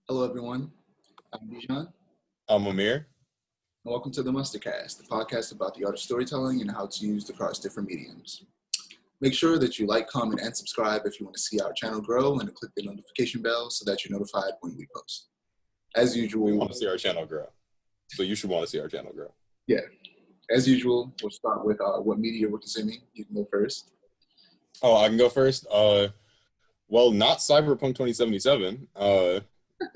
Hello, everyone. I'm Bijan, I'm Amir. and welcome to the Mustardcast, the podcast about the art of storytelling and how it's used across different mediums. Make sure that you like, comment, and subscribe if you want to see our channel grow, and to click the notification bell so that you're notified when we post. As We usual, want to see our channel grow. So you should want to see our channel grow. yeah, as usual, we'll start with what media we're consuming. You can go first. Oh, I can go first. Well, not Cyberpunk 2077.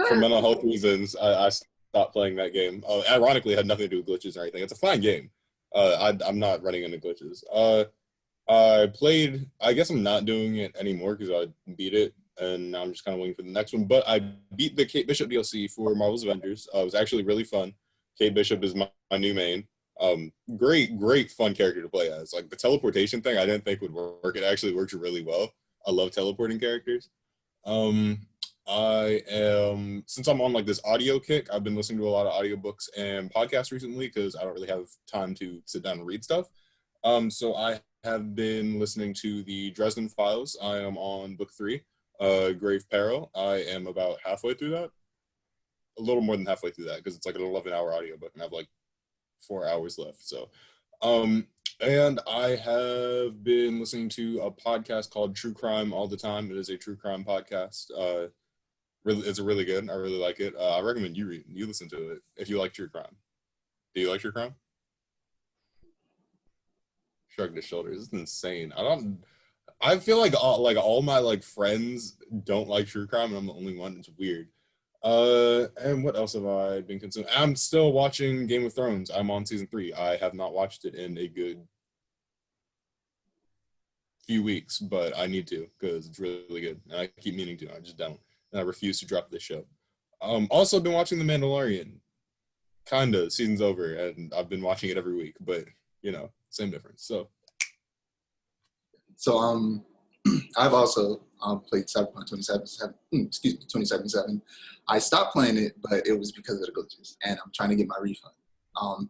For mental health reasons, I stopped playing that game. Ironically, it had nothing to do with glitches or anything. It's a fine game. I'm not running into glitches. I played. I guess I'm not doing it anymore because I beat it, and now I'm just kind of waiting for the next one. But I beat the Kate Bishop DLC for Marvel's Avengers. It was actually really fun. Kate Bishop is my new main. Great fun character to play as. Like the teleportation thing, I didn't think would work. It actually works really well. I love teleporting characters. I am, since I'm on like this audio kick, I've been listening to a lot of audiobooks and podcasts recently because I don't really have time to sit down and read stuff. So I have been listening to the Dresden Files. I am on book 3, Grave Peril. I am about halfway through that. A little more than halfway through that because it's like an 11-hour audiobook and I have like 4 hours left. So, and I have been listening to a podcast called True Crime all the time. It is a true crime podcast. It's really good. I really like it. I recommend you listen to it if you like true crime. Do you like true crime? Shrugged his shoulders. It's insane. I feel like all my like friends don't like true crime, and I'm the only one. It's weird. And what else have I been consuming? I'm still watching Game of Thrones. I'm on season 3. I have not watched it in a good few weeks, but I need to because it's really good. And I keep meaning to. I just don't. And I refuse to drop this show. Also been watching The Mandalorian. Kinda. Season's over, and I've been watching it every week, but same difference. So, I've also played Cyberpunk 2077. I stopped playing it, but it was because of the glitches, and I'm trying to get my refund. I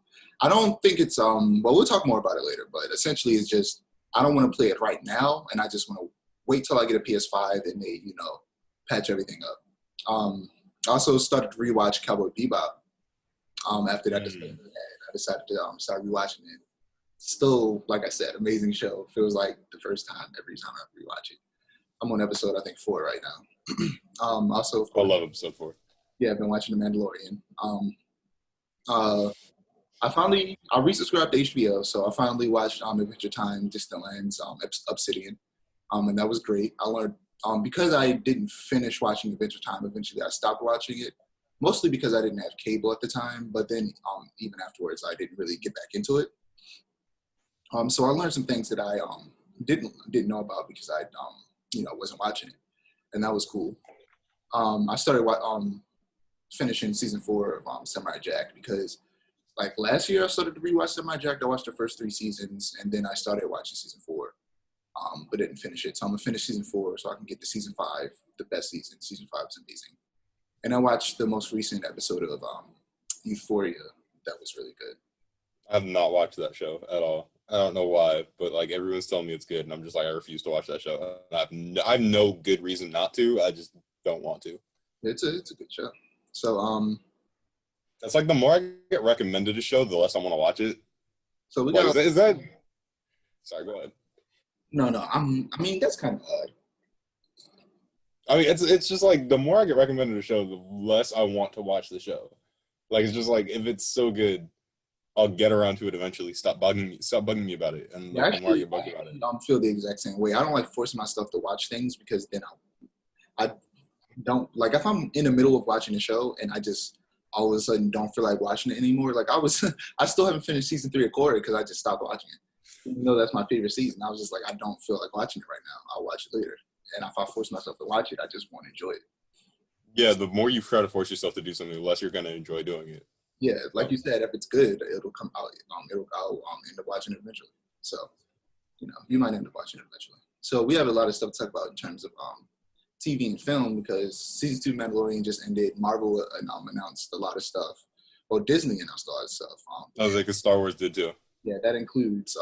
don't think it's well, we'll talk more about it later, but essentially it's just I don't want to play it right now, and I just want to wait till I get a PS5 and they, patch everything up. I also started to rewatch Cowboy Bebop. After that, I decided to start rewatching it. Still, like I said, amazing show. Feels like the first time every time I rewatch it. I'm on episode, I think, 4 right now. Also, of course, I love episode 4. Yeah, I've been watching The Mandalorian. I resubscribed to HBO, so I finally watched Adventure Time, Distant Lands, Obsidian, and that was great. I learned because I didn't finish watching Adventure Time. Eventually, I stopped watching it, mostly because I didn't have cable at the time. But then, even afterwards, I didn't really get back into it. So I learned some things that I didn't know about because I wasn't watching it, and that was cool. I started finishing season 4 of Samurai Jack because like last year I started to rewatch Samurai Jack. I watched the first 3 seasons, and then I started watching season 4, but didn't finish it. So I'm gonna finish season 4 so I can get to season 5, the best season. Season 5 is amazing. And I watched the most recent episode of Euphoria. That was really good. I have not watched that show at all. I don't know why, but like everyone's telling me it's good, and I'm just like I refuse to watch that show. I have no good reason not to. I just don't want to. It's a good show. So It's like the more I get recommended a show, the less I want to watch it. So we got. Is that? Sorry, go ahead. No. I mean that's kind of odd. I mean, it's just like the more I get recommended a show, the less I want to watch the show. Like it's just like if it's so good, I'll get around to it eventually. Stop bugging me about it, and the more I get bugged about it. I feel the exact same way. I don't like forcing myself to watch things because then I don't like if I'm in the middle of watching a show and I just all of a sudden don't feel like watching it anymore. Like I still haven't finished season 3 of Corey because I just stopped watching it. Even though that's my favorite season, I was just like I don't feel like watching it right now. I'll watch it later. And if I force myself to watch it, I just want to enjoy it. Yeah, the more you try to force yourself to do something, the less you're going to enjoy doing it. Yeah, like you said, if it's good, it'll come out. I'll end up watching it eventually. So, you might end up watching it eventually. So we have a lot of stuff to talk about in terms of TV and film because season 2 Mandalorian just ended. Marvel announced a lot of stuff. Well, Disney announced a lot of stuff. I was like, because Star Wars did too. Yeah, that includes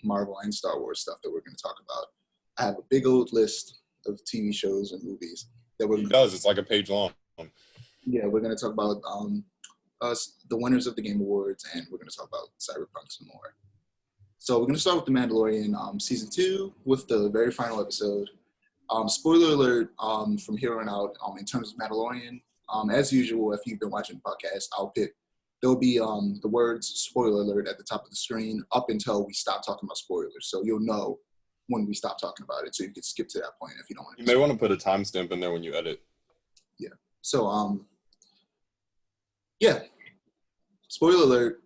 Marvel and Star Wars stuff that we're going to talk about. I have a big old list of TV shows and movies that we're. It does. It's like a page long. Yeah, we're gonna talk about us, the winners of the Game Awards, and we're gonna talk about Cyberpunk some more. So we're gonna start with the Mandalorian season 2 with the very final episode. Spoiler alert from here on out. In terms of Mandalorian, as usual, if you've been watching the podcast, there'll be the words "spoiler alert" at the top of the screen up until we stop talking about spoilers. So you'll know when we stop talking about it, so you can skip to that point if you don't want to. You may want to put a timestamp in there when you edit. Yeah. So yeah. Spoiler alert: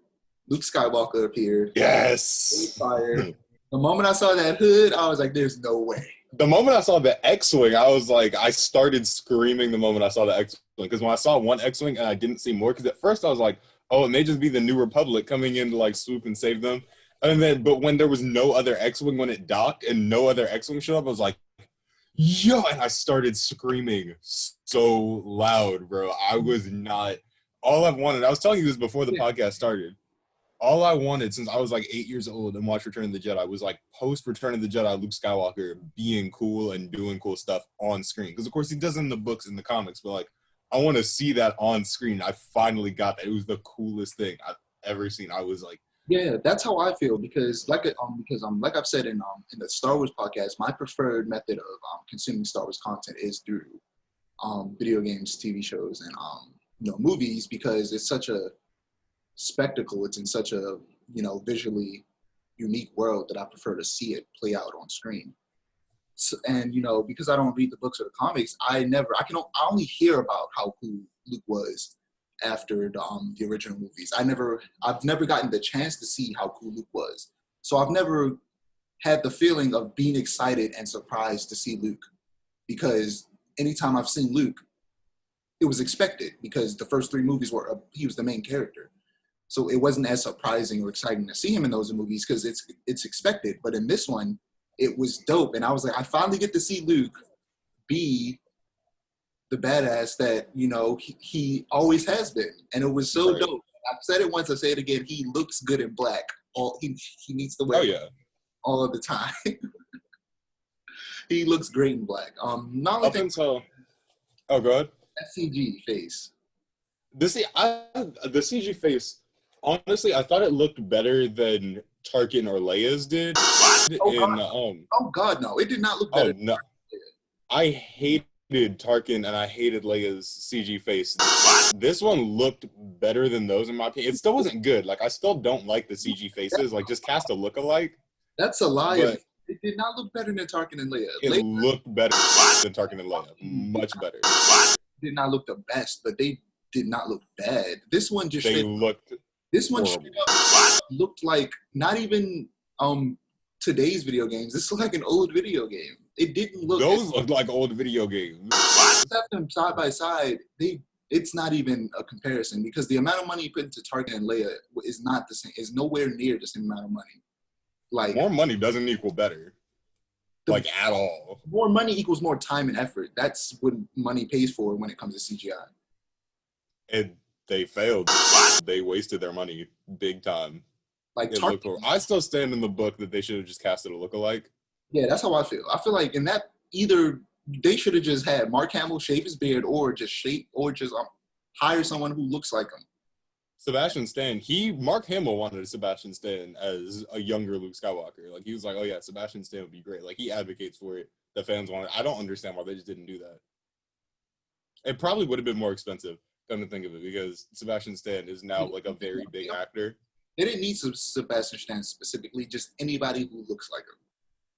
Luke Skywalker appeared. Yes. Fire. The moment I saw that hood, I was like, "There's no way." The moment I saw the X-Wing, I was like, I started screaming the moment I saw the X-Wing. Because when I saw one X-Wing and I didn't see more, because at first I was like, oh, it may just be the New Republic coming in to like swoop and save them. And then, but when there was no other X-Wing when it docked and no other X-Wing showed up, I was like, yo, and I started screaming so loud, bro. I was not, all I've wanted, I was telling you this before the podcast started. All I wanted since I was like 8 years old and watched Return of the Jedi was like post Return of the Jedi Luke Skywalker being cool and doing cool stuff on screen. Because of course he does it in the books and the comics, but like I want to see that on screen. I finally got that. It was the coolest thing I've ever seen. I was like, yeah, that's how I feel because like I've said in the Star Wars podcast, my preferred method of consuming Star Wars content is through video games, TV shows, and movies because it's such a spectacle. It's in such a visually unique world that I prefer to see it play out on screen. So, and because I don't read the books or the comics, I only hear about how cool Luke was after the original movies. I've never gotten the chance to see how cool Luke was. So I've never had the feeling of being excited and surprised to see Luke because anytime I've seen Luke, it was expected because the first 3 movies he was the main character. So it wasn't as surprising or exciting to see him in those movies because it's expected. But in this one, it was dope. And I was like, I finally get to see Luke be the badass that, he always has been. And it was so dope. I've said it once, I'll say it again. He looks good in black. He needs to wear all of the time. He looks great in black. Not only go ahead. That CG face. The CG face, honestly, I thought it looked better than Tarkin or Leia's did. Oh God, no! It did not look better. Oh no! I hated Tarkin and I hated Leia's CG face. This one looked better than those in my opinion. It still wasn't good. Like I still don't like the CG faces. Like just cast a look-alike. That's a lie. But it did not look better than Tarkin and Leia. It looked better than Tarkin and Leia. Much better. Did not look the best, but they did not look bad. This one just looked like not even today's video games. This looked like an old video game. It didn't look. Those looked like old video games. Set them side by side. It's not even a comparison because the amount of money you put into Tarkin and Leia is not the same. Is nowhere near the same amount of money. Like more money doesn't equal better. Like at all. More money equals more time and effort. That's what money pays for when it comes to CGI. And they failed. They wasted their money big time. Like I still stand in the book that they should have just casted a lookalike. Yeah, that's how I feel. I feel like in that either they should have just had Mark Hamill shave his beard or just hire someone who looks like him. Sebastian Stan, Mark Hamill wanted Sebastian Stan as a younger Luke Skywalker. Like he was like, oh yeah, Sebastian Stan would be great. Like he advocates for it. The fans want it. I don't understand why they just didn't do that. It probably would have been more expensive, come to think of it, because Sebastian Stan is now like a very big actor. They didn't need Sebastian Stan specifically, just anybody who looks like him.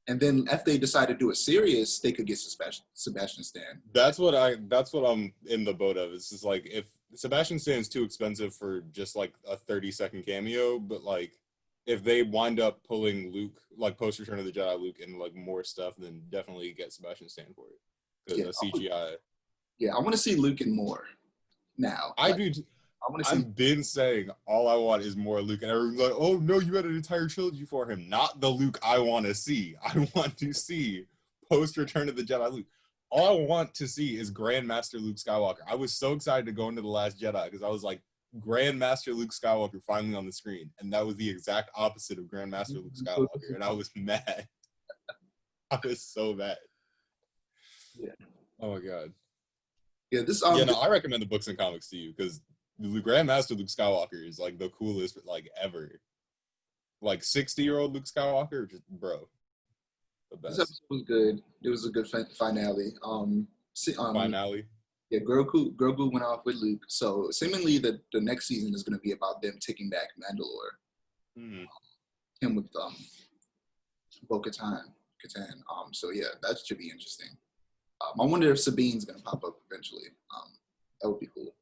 And then if they decide to do a serious, they could get Sebastian Stan. That's what I'm in the boat of. It's just like if Sebastian Stan's too expensive for just like a 30-second cameo, but like if they wind up pulling Luke, like post Return of the Jedi Luke and like more stuff, then definitely get Sebastian Stan for it. Because the CGI. Yeah, I want to see Luke and more now. I do. I've been saying all I want is more Luke, and everyone's like, "Oh no, you had an entire trilogy for him." Not the Luke I want to see. I want to see post Return of the Jedi Luke. All I want to see is Grandmaster Luke Skywalker. I was so excited to go into The Last Jedi because I was like, Grandmaster Luke Skywalker finally on the screen, and that was the exact opposite of Grandmaster Luke Skywalker, and I was mad. I was so mad. Yeah. Oh my god. Yeah, this Yeah, no, I recommend the books and comics to you because the Grandmaster Luke Skywalker is like the coolest like ever. Like 60-year-old Luke Skywalker, just bro, the this best. episode was good. It was a good finale. Finale. Yeah, Grogu went off with Luke, so seemingly the next season is going to be about them taking back Mandalore. Mm. Him with Bo-Katan. So yeah, that should be interesting. I wonder if Sabine's going to pop up eventually. That would be cool.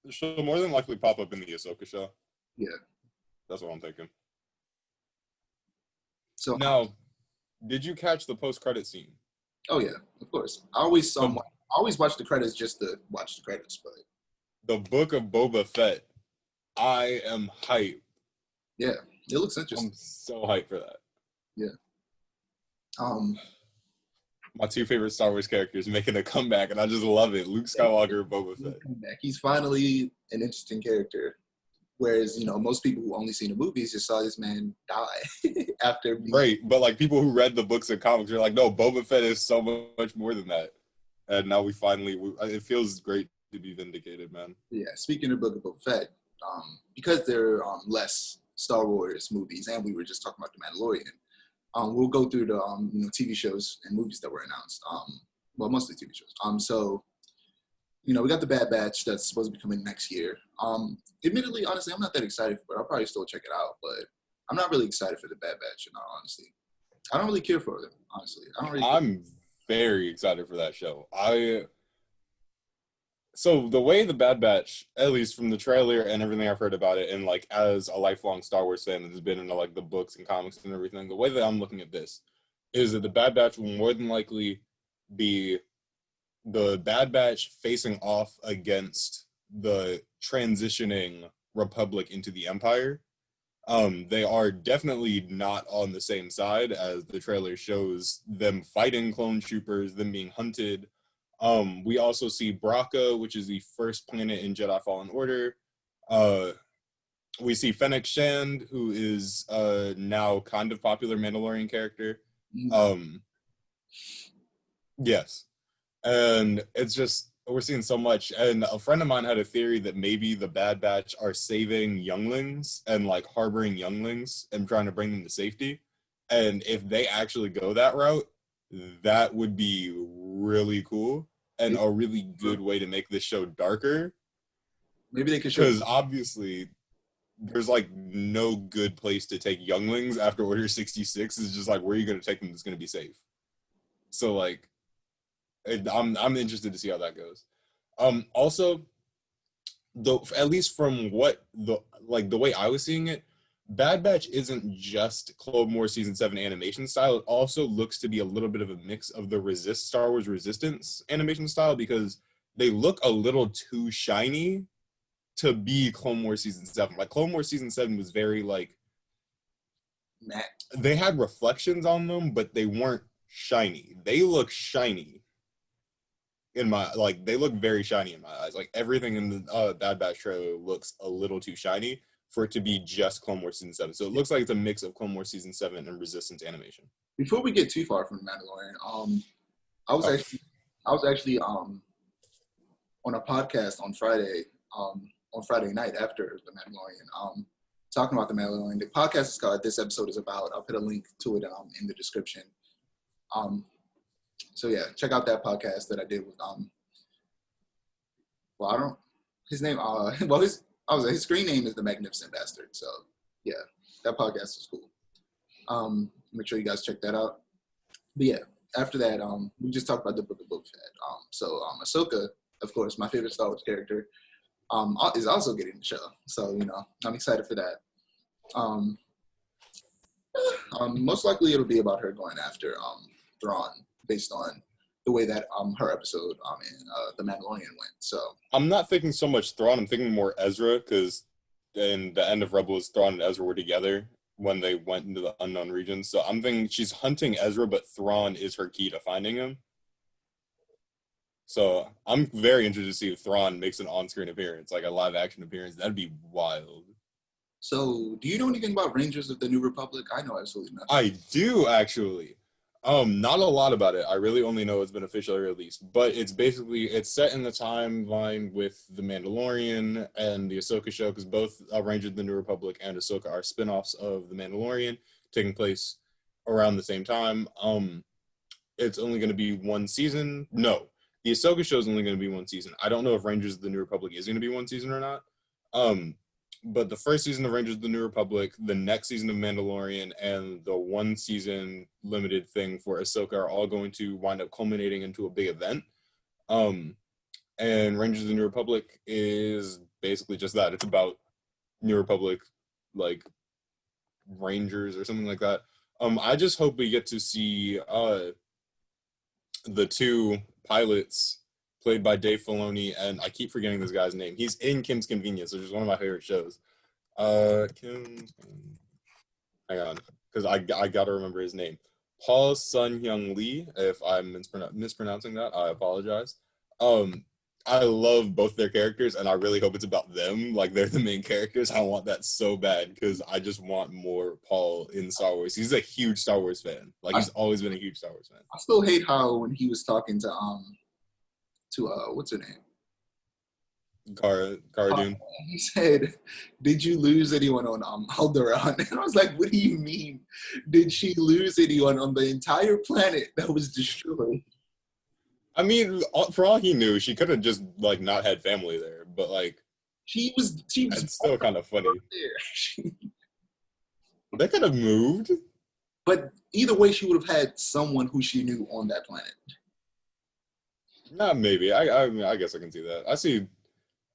She'll more than likely pop up in the Ahsoka show. Yeah. That's what I'm thinking. So Now, did you catch the post-credit scene? oh yeah, of course. I always watch the credits just to watch the credits, but The Book of Boba Fett. I am hyped. yeah, it looks interesting. I'm so hyped for that. Yeah. My two favorite Star Wars characters making a comeback, and I just love it. Luke Skywalker and Boba Fett. He's finally an interesting character. Whereas, most people who only seen the movies just saw this man die after. Right, but like people who read the books and comics are like, no, Boba Fett is so much more than that. And now it feels great to be vindicated, man. Yeah, speaking of Book of Boba Fett, because there are less Star Wars movies, and we were just talking about The Mandalorian, we'll go through the TV shows and movies that were announced. Well, mostly TV shows. So we got the Bad Batch that's supposed to be coming next year. Admittedly, honestly, I'm not that excited for it. I'll probably still check it out, but I'm not really excited for the Bad Batch, in all honesty. I don't really care for them, honestly. I'm very excited for that show. So the way the Bad Batch, at least from the trailer and everything I've heard about it, and like as a lifelong Star Wars fan that has been into like the books and comics and everything, the way that I'm looking at this is that the Bad Batch will more than likely be the Bad Batch facing off against the transitioning Republic into the Empire. They are definitely not on the same side, as the trailer shows them fighting clone troopers, them being hunted. We also see Braca, which is the first planet in Jedi Fallen Order. We see Fennec Shand, who is now kind of popular Mandalorian character. Yes. And it's just, we're seeing so much. And a friend of mine had a theory that maybe the Bad Batch are saving younglings and like harboring younglings and trying to bring them to safety. And if they actually go that route, that would be really cool and a really good way to make this show darker. Maybe they could show, because obviously there's like no good place to take younglings after Order 66. It's just like, where are you going to take them that's going to be safe? So like, I'm interested to see how that goes. Also, at least from what the way I was seeing it, Bad Batch isn't just Clone Wars Season 7 animation style. It also looks to be a little bit of a mix of the Star Wars Resistance animation style, because they look a little too shiny to be Clone Wars Season 7. Like, Clone Wars Season 7 was very, like, matte. They had reflections on them, but they weren't shiny. They look shiny. They look very shiny in my eyes. Like, everything in the Bad Batch trailer looks a little too shiny for it to be just Clone Wars Season 7. So it looks like it's a mix of Clone Wars Season 7 and Resistance animation. Before we get too far from Mandalorian, I was actually on a podcast on Friday night after the Mandalorian, talking about the Mandalorian. The podcast is called This Episode Is About. I'll put a link to it in the description. So yeah, check out that podcast that I did with his screen name is The Magnificent Bastard. So yeah, that podcast is cool. Make sure you guys check that out. But yeah, after that, we just talked about the Book of Boba Fett. Ahsoka, of course, my favorite Star Wars character, is also getting the show. So, I'm excited for that. Most likely it'll be about her going after Thrawn, based on the way that her episode in The Mandalorian went. So I'm not thinking so much Thrawn. I'm thinking more Ezra, because in the end of Rebels, Thrawn and Ezra were together when they went into the unknown regions. So I'm thinking she's hunting Ezra, but Thrawn is her key to finding him. So I'm very interested to see if Thrawn makes an on-screen appearance, like a live-action appearance. That'd be wild. So do you know anything about Rangers of the New Republic? I know absolutely nothing. I do, actually. Not a lot about it. I really only know it's been officially released, but it's set in the timeline with the Mandalorian and the Ahsoka show, because both Rangers of the New Republic and Ahsoka are spin-offs of the Mandalorian, taking place around the same time. It's only going to be one season. No, the Ahsoka show is only going to be one season. I don't know if Rangers of the New Republic is going to be one season or not. But the first season of Rangers of the New Republic, the next season of Mandalorian, and the one season limited thing for Ahsoka are all going to wind up culminating into a big event. And Rangers of the New Republic is basically just that. It's about New Republic, like, Rangers or something like that. I just hope we get to see the two pilots played by Dave Filoni, and I keep forgetting this guy's name. He's in Kim's Convenience, which is one of my favorite shows. Hang on, because I got to remember his name. Paul Sun-Hyung Lee. If I'm mispronouncing that, I apologize. I love both their characters, and I really hope it's about them. Like, they're the main characters. I want that so bad, because I just want more Paul in Star Wars. He's a huge Star Wars fan. Like, he's always been a huge Star Wars fan. I still hate how when he was talking to what's her name? Cara Dune. He said, "Did you lose anyone on Alderaan?" And I was like, "What do you mean? Did she lose anyone on the entire planet that was destroyed?" I mean, for all he knew, she could have just like not had family there. But like, she was it's still kind of funny. There. They could have moved. But either way, she would have had someone who she knew on that planet. Nah, maybe. I guess I can see that.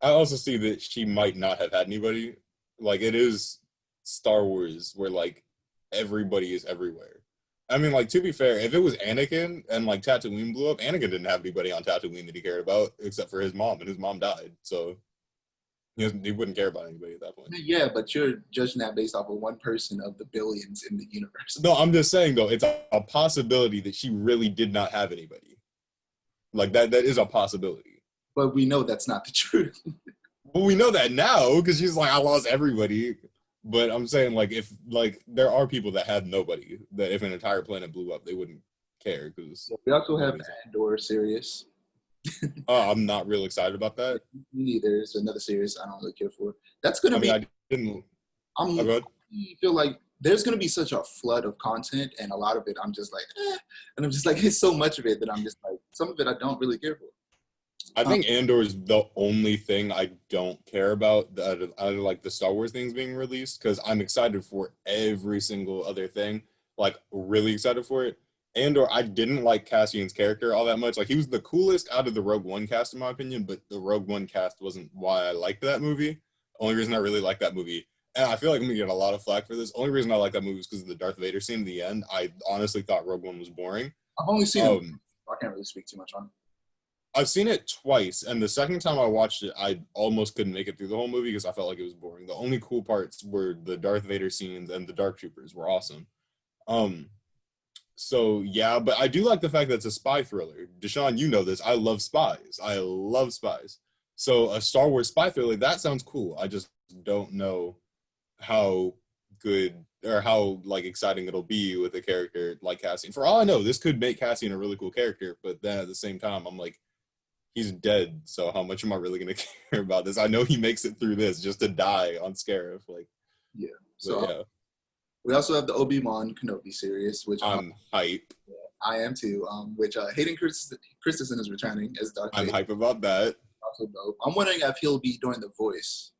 I also see that she might not have had anybody. Like, it is Star Wars where, like, everybody is everywhere. I mean, like, to be fair, if it was Anakin and, like, Tatooine blew up, Anakin didn't have anybody on Tatooine that he cared about except for his mom, and his mom died. So he wouldn't care about anybody at that point. Yeah, but you're judging that based off of one person of the billions in the universe. No, I'm just saying, though, it's a possibility that she really did not have anybody. Like, that is a possibility. But we know that's not the truth. Well, we know that now, because she's like, I lost everybody. But I'm saying, like, if, like, there are people that have nobody, that if an entire planet blew up, they wouldn't care. Cause we also have the Andor series. I'm not real excited about that. Me neither. It's another series I don't really care for. That's going to be... I didn't... I feel like there's going to be such a flood of content, and a lot of it I'm just like, and I'm just like, it's so much of it that I'm just like, some of it I don't really care for. I think Andor is the only thing I don't care about out of like the Star Wars things being released, because I'm excited for every single other thing, like really excited for it. Andor, I didn't like Cassian's character all that much. Like, he was the coolest out of the Rogue One cast in my opinion, but the Rogue One cast wasn't why I liked that movie. Only reason I really liked that movie, and I feel like I'm gonna get a lot of flack for this, only reason I like that movie is because of the Darth Vader scene at the end. I honestly thought Rogue One was boring. I've only seen it. I can't really speak too much on it. I've seen it twice, and the second time I watched it, I almost couldn't make it through the whole movie because I felt like it was boring. The only cool parts were the Darth Vader scenes, and the Dark Troopers were awesome. So, yeah, but I do like the fact that it's a spy thriller. Deshaun, you know this. I love spies. I love spies. So a Star Wars spy thriller, that sounds cool. I just don't know how good or how, like, exciting it'll be with a character like Cassian. For all I know, this could make Cassian a really cool character, but then at the same time, I'm like, he's dead, so how much am I really going to care about this? I know he makes it through this just to die on Scarif. Like, yeah. So, yeah. We also have the Obi-Wan Kenobi series, which I'm hype. Yeah, I am too. Which Hayden Christensen is returning as Darth Vader. I'm hype about that. Also dope. I'm wondering if he'll be doing the voice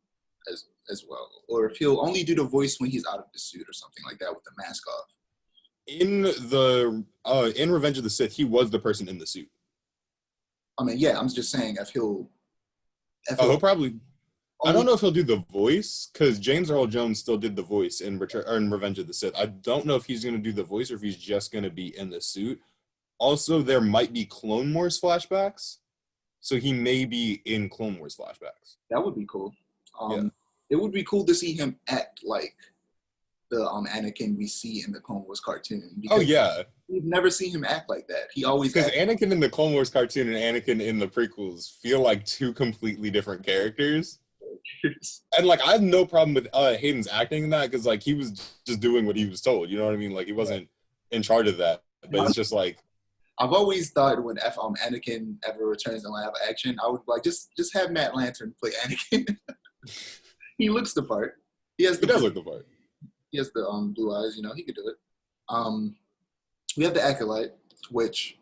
as well, or if he'll only do the voice when he's out of the suit or something like that with the mask off. In Revenge of the Sith, he was the person in the suit. I mean, yeah, I'm just saying if he'll he'll probably. I don't know if he'll do the voice, because James Earl Jones still did the voice in Revenge of the Sith. I don't know if he's going to do the voice or if he's just going to be in the suit. Also, there might be Clone Wars flashbacks, so he may be in Clone Wars flashbacks. That would be cool. It would be cool to see him act like the Anakin we see in the Clone Wars cartoon. Oh, yeah. We've never seen him act like that. He always... Because Anakin in the Clone Wars cartoon and Anakin in the prequels feel like two completely different characters. And, like, I have no problem with Hayden's acting in that, because, like, he was just doing what he was told. You know what I mean? Like, he wasn't in charge of that. but it's just like I've always thought when Anakin ever returns in live action, I would like just have Matt Lantern play Anakin. He looks the part. He does look the part. He has the blue eyes. You know, he could do it. We have the Acolyte, which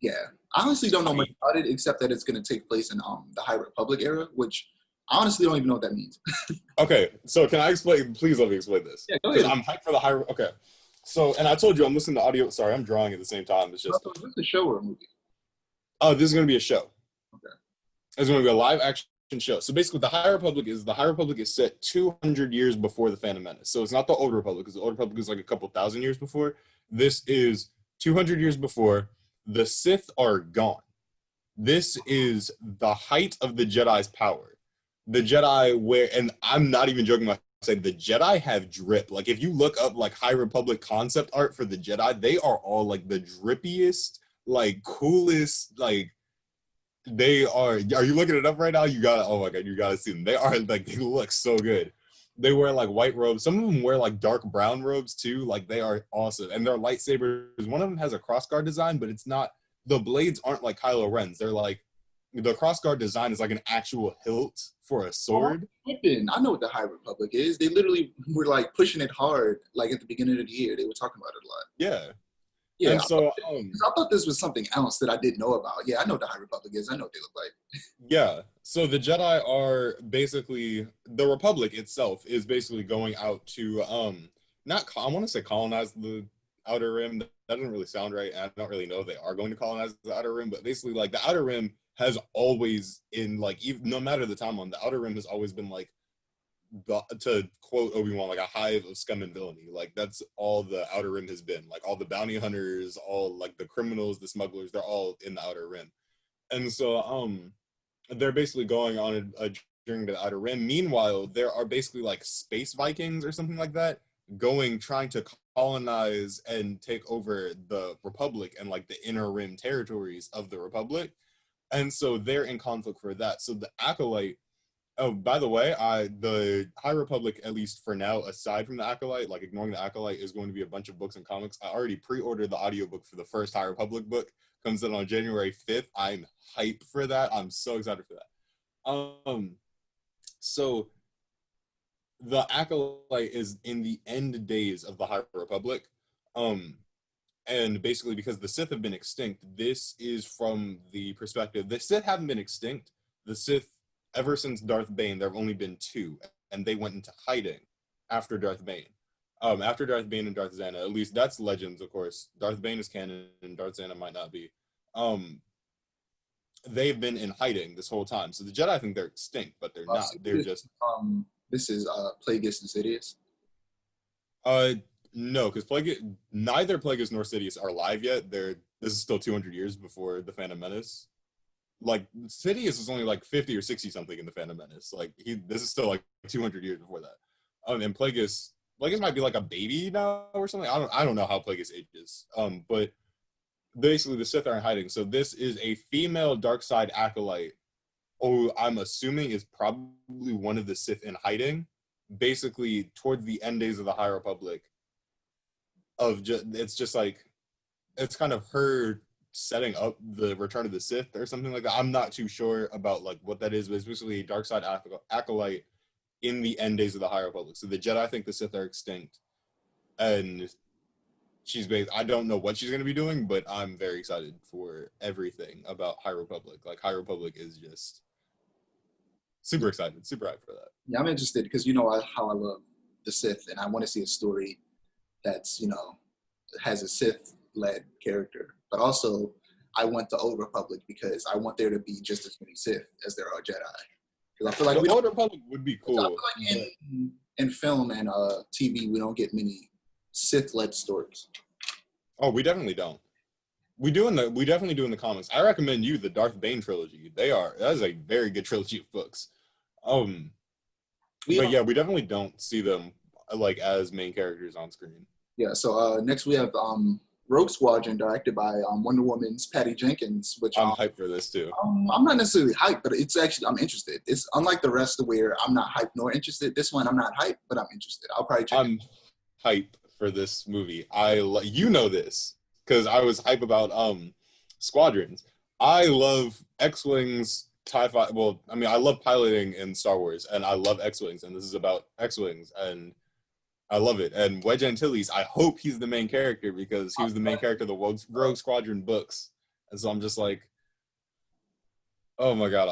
yeah, I honestly don't know much about it except that it's going to take place in the High Republic era, which I honestly don't even know what that means. Okay, so can I explain? Please let me explain this. Yeah, go ahead. I'm hyped for the High. Okay, so and I told you I'm listening to audio. Sorry, I'm drawing at the same time. It's just is this a show or a movie? Oh, this is going to be a show. Okay, it's going to be a live action show. So basically, the High Republic is set 200 years before the Phantom Menace. So it's not the Old Republic, because the Old Republic is like a couple thousand years before. This is 200 years before. The Sith are gone. This is the height of the Jedi's power. The Jedi and I'm not even joking when I say the Jedi have drip. Like if you look up like High Republic concept art for the Jedi, they are all like the drippiest, like coolest, like they are you looking it up right now? Oh my god, you gotta see them. They are like, they look so good. They wear like white robes. Some of them wear like dark brown robes too. Like they are awesome. And their lightsabers, one of them has a crossguard design, but it's not, the blades aren't like Kylo Ren's. They're like, the crossguard design is like an actual hilt for a sword. I know what the High Republic is. They literally were like pushing it hard, like at the beginning of the year. They were talking about it a lot. Yeah. Yeah. And so I thought this was something else that I didn't know about. Yeah, I know what the High Republic is. I know what they look like. Yeah. So the Jedi are basically, the Republic itself is basically going out to I want to say colonize the Outer Rim. That doesn't really sound right. And I don't really know if they are going to colonize the Outer Rim, but basically like the Outer Rim has always no matter the timeline, the Outer Rim has always been like, to quote Obi-Wan, like a hive of scum and villainy. Like that's all the Outer Rim has been. Like all the bounty hunters, all like the criminals, the smugglers, they're all in the Outer Rim. And so they're basically going on a journey to the Outer Rim. Meanwhile, there are basically like space Vikings or something like that trying to colonize and take over the Republic and like the inner rim territories of the Republic. And so they're in conflict for that. So the Acolyte, oh, by the way, the High Republic, at least for now, aside from the Acolyte, like ignoring the Acolyte, is going to be a bunch of books and comics. I already pre-ordered the audiobook for the first High Republic book. Comes in on January 5th. I'm hyped for that. I'm so excited for that. So the Acolyte is in the end days of the High Republic. And basically because the Sith have been extinct, this is from the perspective, the Sith haven't been extinct. The Sith, ever since Darth Bane, there have only been two, and they went into hiding after Darth Bane. After Darth Bane and Darth Xana, at least that's Legends, of course. Darth Bane is canon, and Darth Xana might not be. They've been in hiding this whole time. So the Jedi think they're extinct, but they're not. They're just... This is Plagueis and Sidious? No, because neither Plagueis nor Sidious are alive yet. This is still 200 years before the Phantom Menace. Like Sidious is only like 50 or 60 something in the Phantom Menace. Like this is still like 200 years before that. And Plagueis might be like a baby now or something. I don't know how Plagueis ages. But basically the Sith are in hiding. So this is a female dark side acolyte. Oh, I'm assuming is probably one of the Sith in hiding. Basically, towards the end days of the High Republic. It's just like, it's kind of her setting up the Return of the Sith or something like that. I'm not too sure about like what that is, but it's basically a dark side acolyte in the end days of the High Republic. So the Jedi think the Sith are extinct, and I don't know what she's going to be doing, but I'm very excited for everything about High Republic. Like High Republic is just super excited, super hyped for that. Yeah, I'm interested because you know how I love the Sith, and I want to see a story that's, has a Sith-led character. But also, I want the Old Republic because I want there to be just as many Sith as there are Jedi. Because I feel like the Old Republic would be cool. I feel like in film and TV, we don't get many Sith-led stories. Oh, we definitely don't. We definitely do in the comics. I recommend you the Darth Bane trilogy. That is a very good trilogy of books. We definitely don't see them like as main characters on screen. Yeah. So next we have Rogue Squadron, directed by Wonder Woman's Patty Jenkins, which I'm hyped for this too. I'm not necessarily hyped, but it's actually I'm interested. It's unlike the rest of where I'm not hyped nor interested. This one I'm not hyped, but I'm interested. I'll probably check. I'm hyped for this movie. You know this. because I was hype about squadrons. I love X-Wings, TIE Fighter. Well, I mean, I love piloting in Star Wars, and I love X-Wings, and this is about X-Wings, and I love it. And Wedge Antilles, I hope he's the main character because he was the main character of the Rogue Squadron books. And so I'm just like, oh my god,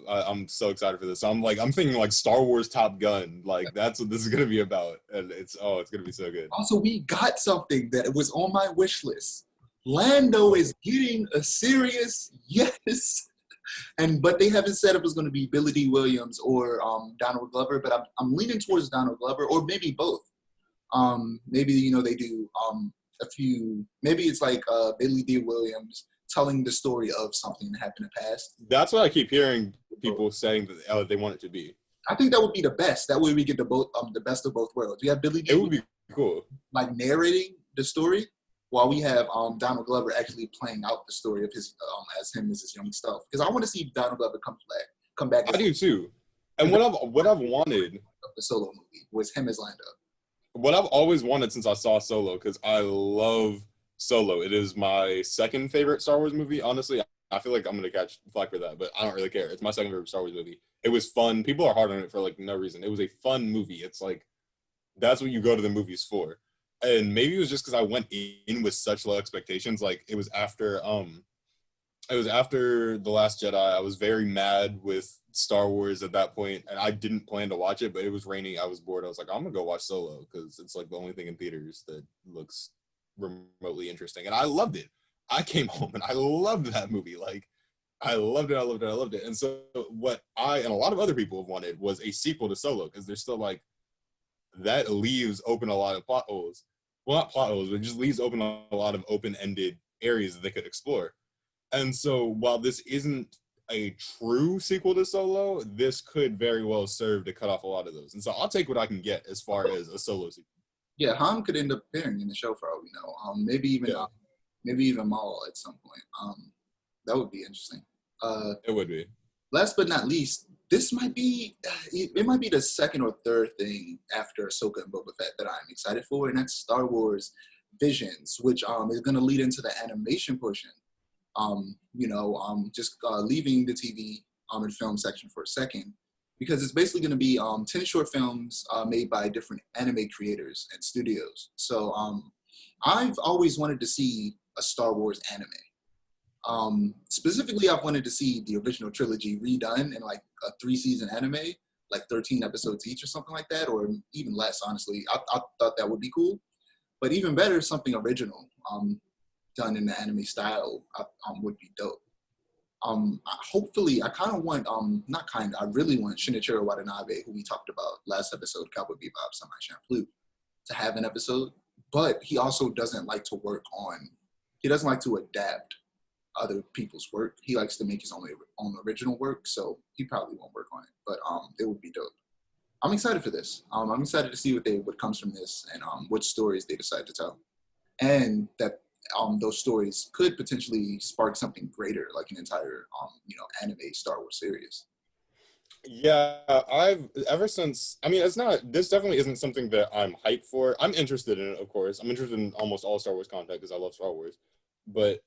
I'm so excited for this. I'm thinking like Star Wars Top Gun. Like that's what this is gonna be about. And it's gonna be so good. Also, we got something that was on my wish list. Lando is getting a serious yes. But they haven't said if it's going to be Billy D. Williams or Donald Glover. But I'm leaning towards Donald Glover, or maybe both. Maybe they do a few. Maybe it's like Billy D. Williams telling the story of something that happened in the past. That's what I keep hearing people saying that they want it to be. I think that would be the best. That way we get the best of both worlds. We have Billy D. It would be cool, like narrating the story, while we have Donald Glover actually playing out the story of his as his young self. Because I want to see Donald Glover come back. I do too. And what I've wanted the Solo movie was him as Lando. What I've always wanted since I saw Solo, because I love Solo. It is my second favorite Star Wars movie. Honestly, I feel like I'm gonna catch flack for that, but I don't really care. It's my second favorite Star Wars movie. It was fun. People are hard on it for like no reason. It was a fun movie. It's like that's what you go to the movies for. And maybe it was just because I went in with such low expectations. Like it was after The Last Jedi. I was very mad with Star Wars at that point, and I didn't plan to watch it, but it was raining. I was bored. I was like, I'm gonna go watch Solo because it's like the only thing in theaters that looks remotely interesting. And I loved it. I came home and I loved that movie. Like I loved it. And so what I and a lot of other people have wanted was a sequel to Solo, because they're still like, that leaves open a lot of plot holes. Well, not plot holes, but it just leaves open a lot of open-ended areas that they could explore. And so while this isn't a true sequel to Solo, this could very well serve to cut off a lot of those. And so I'll take what I can get as far as a Solo sequel. Yeah, Han could end up appearing in the show for all we know. Maybe even Maul at some point. That would be interesting. It would be. Last but not least, this might be the second or third thing after Ahsoka and Boba Fett that I'm excited for, and that's Star Wars Visions, which is going to lead into the animation portion. Just leaving the TV and film section for a second, because it's basically going to be 10 short films made by different anime creators and studios. So I've always wanted to see a Star Wars anime. Specifically, I've wanted to see the original trilogy redone in like a 3-season anime, like 13 episodes each or something like that, or even less, honestly. I thought that would be cool. But even better, something original done in the anime style would be dope. Hopefully, I really want Shinichiro Watanabe, who we talked about last episode, Cowboy Bebop, Samurai Champloo, to have an episode. But he also doesn't like to adapt other people's work. He likes to make his own original work, so he probably won't work on it. But it would be dope. I'm excited for this. I'm excited to see what comes from this and what stories they decide to tell, and that those stories could potentially spark something greater, like an entire anime Star Wars series. Yeah, this definitely isn't something that I'm hyped for. I'm interested in it, of course. I'm interested in almost all Star Wars content because I love Star Wars. But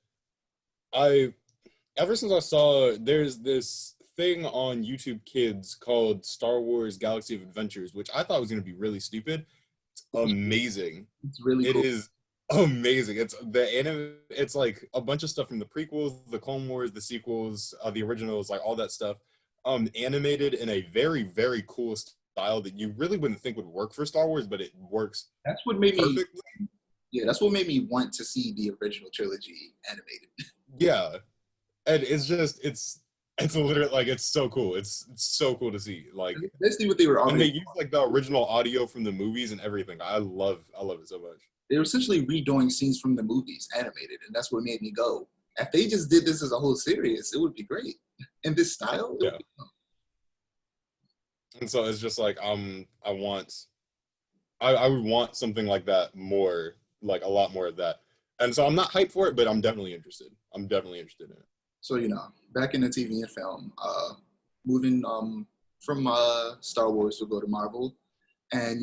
ever since I saw there's this thing on YouTube Kids called Star Wars Galaxy of Adventures, which I thought was going to be really stupid. It's amazing. It's really cool. It is amazing. It's like a bunch of stuff from the prequels, the Clone Wars, the sequels, the originals, like all that stuff, animated in a very, very cool style that you really wouldn't think would work for Star Wars, but it works. That's what made perfectly. That's what made me want to see the original trilogy animated. Yeah, and it's literally like it's so cool. It's so cool to see. Like basically what they were already. And they use like the original audio from the movies and everything. I love it so much. They were essentially redoing scenes from the movies animated, and that's what made me go, if they just did this as a whole series, it would be great. In this style, yeah. And so it's just like I would want something like that more, like a lot more of that. And so I'm not hyped for it, but I'm definitely interested. I'm definitely interested in it. So, back in the TV and film, moving from Star Wars, we'll go to Marvel. And,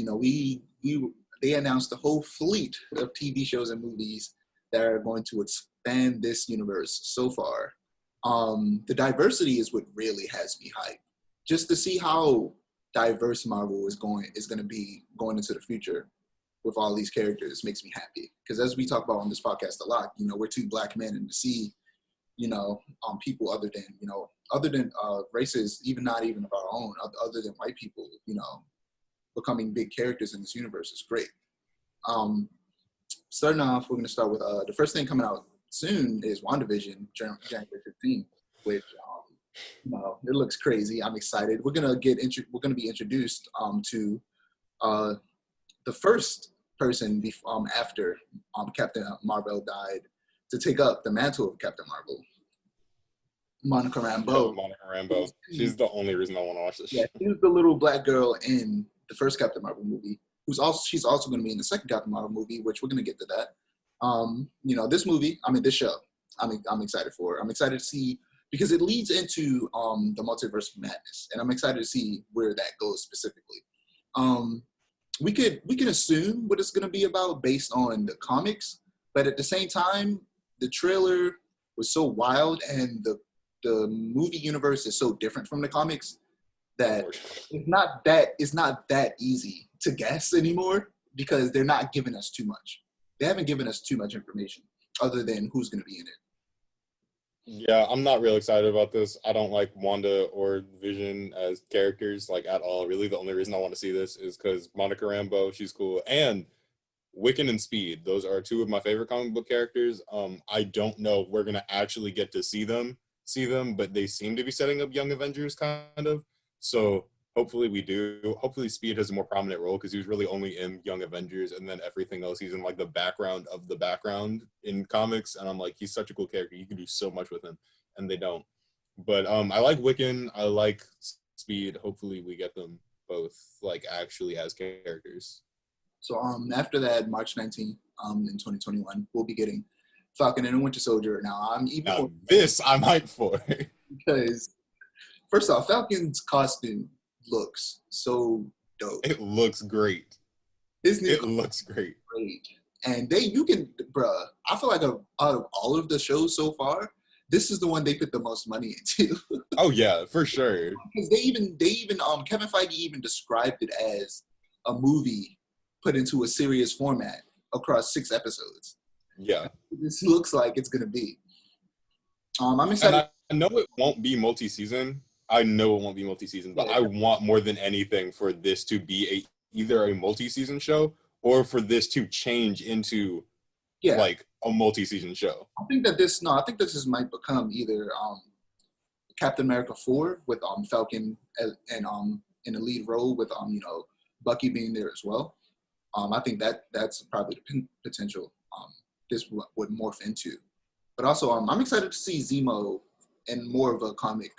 they announced a whole fleet of TV shows and movies that are going to expand this universe so far. The diversity is what really has me hyped. Just to see how diverse Marvel is going to be going into the future with all these characters makes me happy. Because as we talk about on this podcast a lot, we're two Black men, and to see, people other than races, not even of our own, other than white people, becoming big characters in this universe is great. Starting off, we're going to start with the first thing coming out soon is WandaVision, January 15th, which it looks crazy. I'm excited. We're gonna be introduced to the first person after Captain Marvel died to take up the mantle of Captain Marvel, Monica Rambeau. Monica Rambeau. She's the only reason I want to watch this. Yeah, she was the little Black girl in the first Captain Marvel movie. She's also going to be in the second Captain Marvel movie, which we're going to get to that. This show, I'm excited for. I'm excited to see, because it leads into the multiverse of madness, and I'm excited to see where that goes specifically. We can assume what it's going to be about based on the comics, but at the same time, the trailer was so wild, and the movie universe is so different from the comics that it's not that easy to guess anymore, because they're not giving us too much. They haven't given us too much information other than who's going to be in it. Yeah, I'm not real excited about this. I don't like Wanda or Vision as characters, at all. Really, the only reason I want to see this is because Monica Rambeau, she's cool. And Wiccan and Speed, those are two of my favorite comic book characters. I don't know if we're going to actually get to see them, but they seem to be setting up Young Avengers, kind of. So hopefully we do. Hopefully Speed has a more prominent role, because he was really only in Young Avengers, and then everything else he's in the background of the background in comics. And I'm like, he's such a cool character. You can do so much with him, and they don't. But I like Wiccan. I like Speed. Hopefully we get them both actually as characters. So after that, March 19th, in 2021, we'll be getting Falcon and the Winter Soldier. I'm hyped for, because first off, Falcon's costume looks so dope. It looks great. It looks great. And I feel like out of all of the shows so far, this is the one they put the most money into. Oh yeah, for sure. Because they even Kevin Feige even described it as a movie put into a serious format across 6 episodes. Yeah. This looks like it's gonna be. I'm excited. And I know it won't be multi-season. But I want more than anything for this to be either a multi-season show, or for this to change into a multi-season show. I think that this might become either Captain America 4 with Falcon and in the lead role with Bucky being there as well. I think that's probably the potential this would morph into. But also I'm excited to see Zemo in more of a comic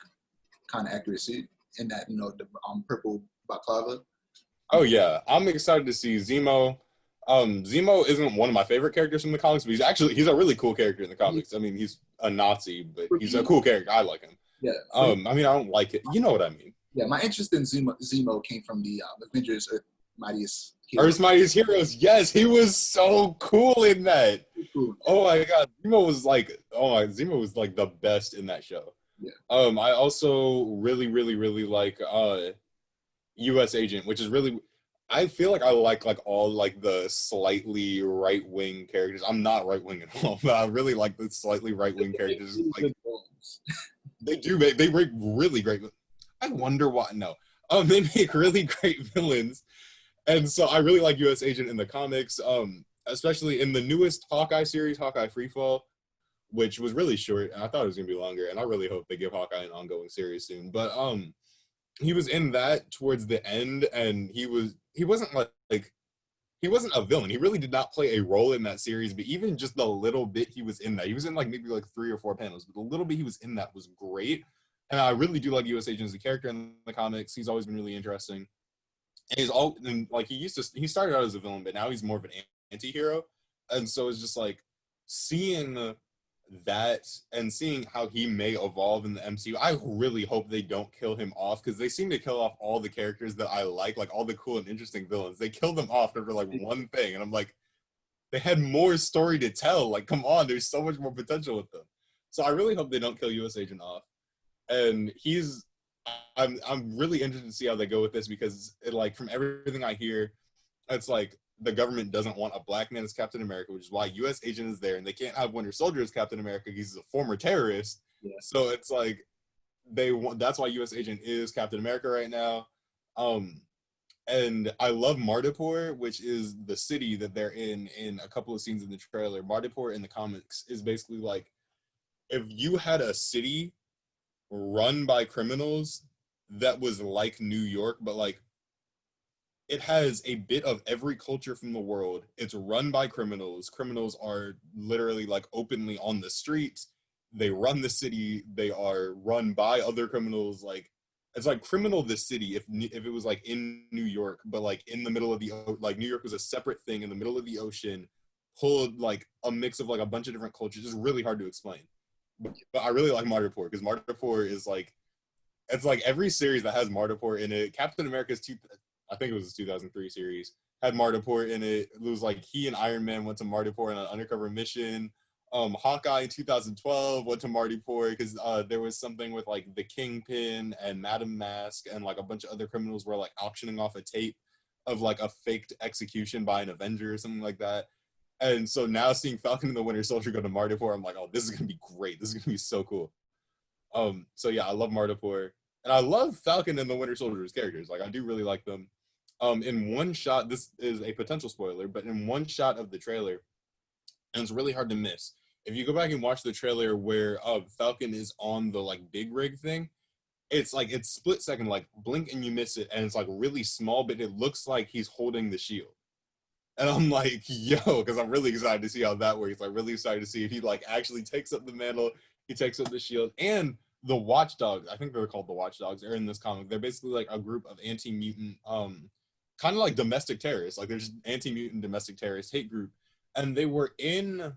kind of accuracy in that, the purple baklava. Oh yeah, I'm excited to see Zemo. Zemo isn't one of my favorite characters from the comics, but he's a really cool character in the comics. I mean, he's a Nazi, but he's a cool character. I like him. Yeah. I don't like it. You know what I mean? Yeah, my interest in Zemo came from the Avengers Mightiest Heroes. Earth's Mightiest Heroes. Yes, he was so cool in that. Cool. Oh my God, Zemo was the best in that show. Yeah. I also really, really, really like U.S. Agent, which is really. I feel like I like all the slightly right wing characters. I'm not right wing at all, but I really like the slightly right wing characters. They make really great. I wonder why. No, they make really great villains, and so I really like U.S. Agent in the comics. Especially in the newest Hawkeye series, Hawkeye Freefall, which was really short, and I thought it was gonna be longer. And I really hope they give Hawkeye an ongoing series soon. But he was in that towards the end, and he wasn't he wasn't a villain. He really did not play a role in that series, but even just the little bit he was in that, he was in maybe 3 or 4 panels, but the little bit he was in that was great. And I really do like U.S. Agent as a character in the comics. He's always been really interesting. And he started out as a villain, but now he's more of an anti-hero. And so it's just seeing that and seeing how he may evolve in the MCU. I really hope they don't kill him off, because they seem to kill off all the characters that I like all the cool and interesting villains. They kill them off for one thing, and I'm like, they had more story to tell. Like, come on, there's so much more potential with them. So I really hope they don't kill U.S. Agent off. And I'm really interested to see how they go with this because, like, from everything I hear, it's like the government doesn't want a black man as Captain America, which is why U.S. Agent is there, and they can't have Winter Soldier as Captain America because he's a former terrorist. Yeah. So it's like that's why U.S. Agent is Captain America right now. And I love Mardipur, which is the city that they're in a couple of scenes in the trailer. Mardipur in the comics is basically like if you had a city run by criminals that was like New York, but like it has a bit of every culture from the world. It's run by criminals. Criminals are literally like openly on the streets. They run the city. They are run by other criminals. Like it's like Criminal the City if it was like in New York, but like in the middle of like New York was a separate thing in the middle of the ocean, pulled like a mix of like a bunch of different cultures. It's really hard to explain. But I really like Mardipur because Mardipur is like it's like every series that has Mardipur in it. Captain America's I think it was his 2003 series had Mardipur in it. It was like he and Iron Man went to Mardipur on an undercover mission. Hawkeye in 2012 went to Mardipur because there was something with like the Kingpin and Madam Mask and like a bunch of other criminals were like auctioning off a tape of like a faked execution by an Avenger or something like that. And so now seeing Falcon and the Winter Soldier go to Mardipur, I'm like, oh, this is gonna be great. This is gonna be so cool. So yeah, I love Mardipur, and I love Falcon and the Winter Soldier's characters. Like I do really like them. In one shot, this is a potential spoiler, but in one shot of the trailer, and it's really hard to miss. If you go back and watch the trailer where Falcon is on the like big rig thing, it's like it's split second, like blink and you miss it, and it's like really small, but it looks like he's holding the shield. And I'm like, yo, because I'm really excited to see how that works. I'm really excited to see if he like actually takes up the mantle, he takes up the shield, and the Watchdogs. I think they're called the Watchdogs. Are in this comic. They're basically like a group of anti-mutant, kind of like domestic terrorists. Like there's anti-mutant domestic terrorist hate group, and they were in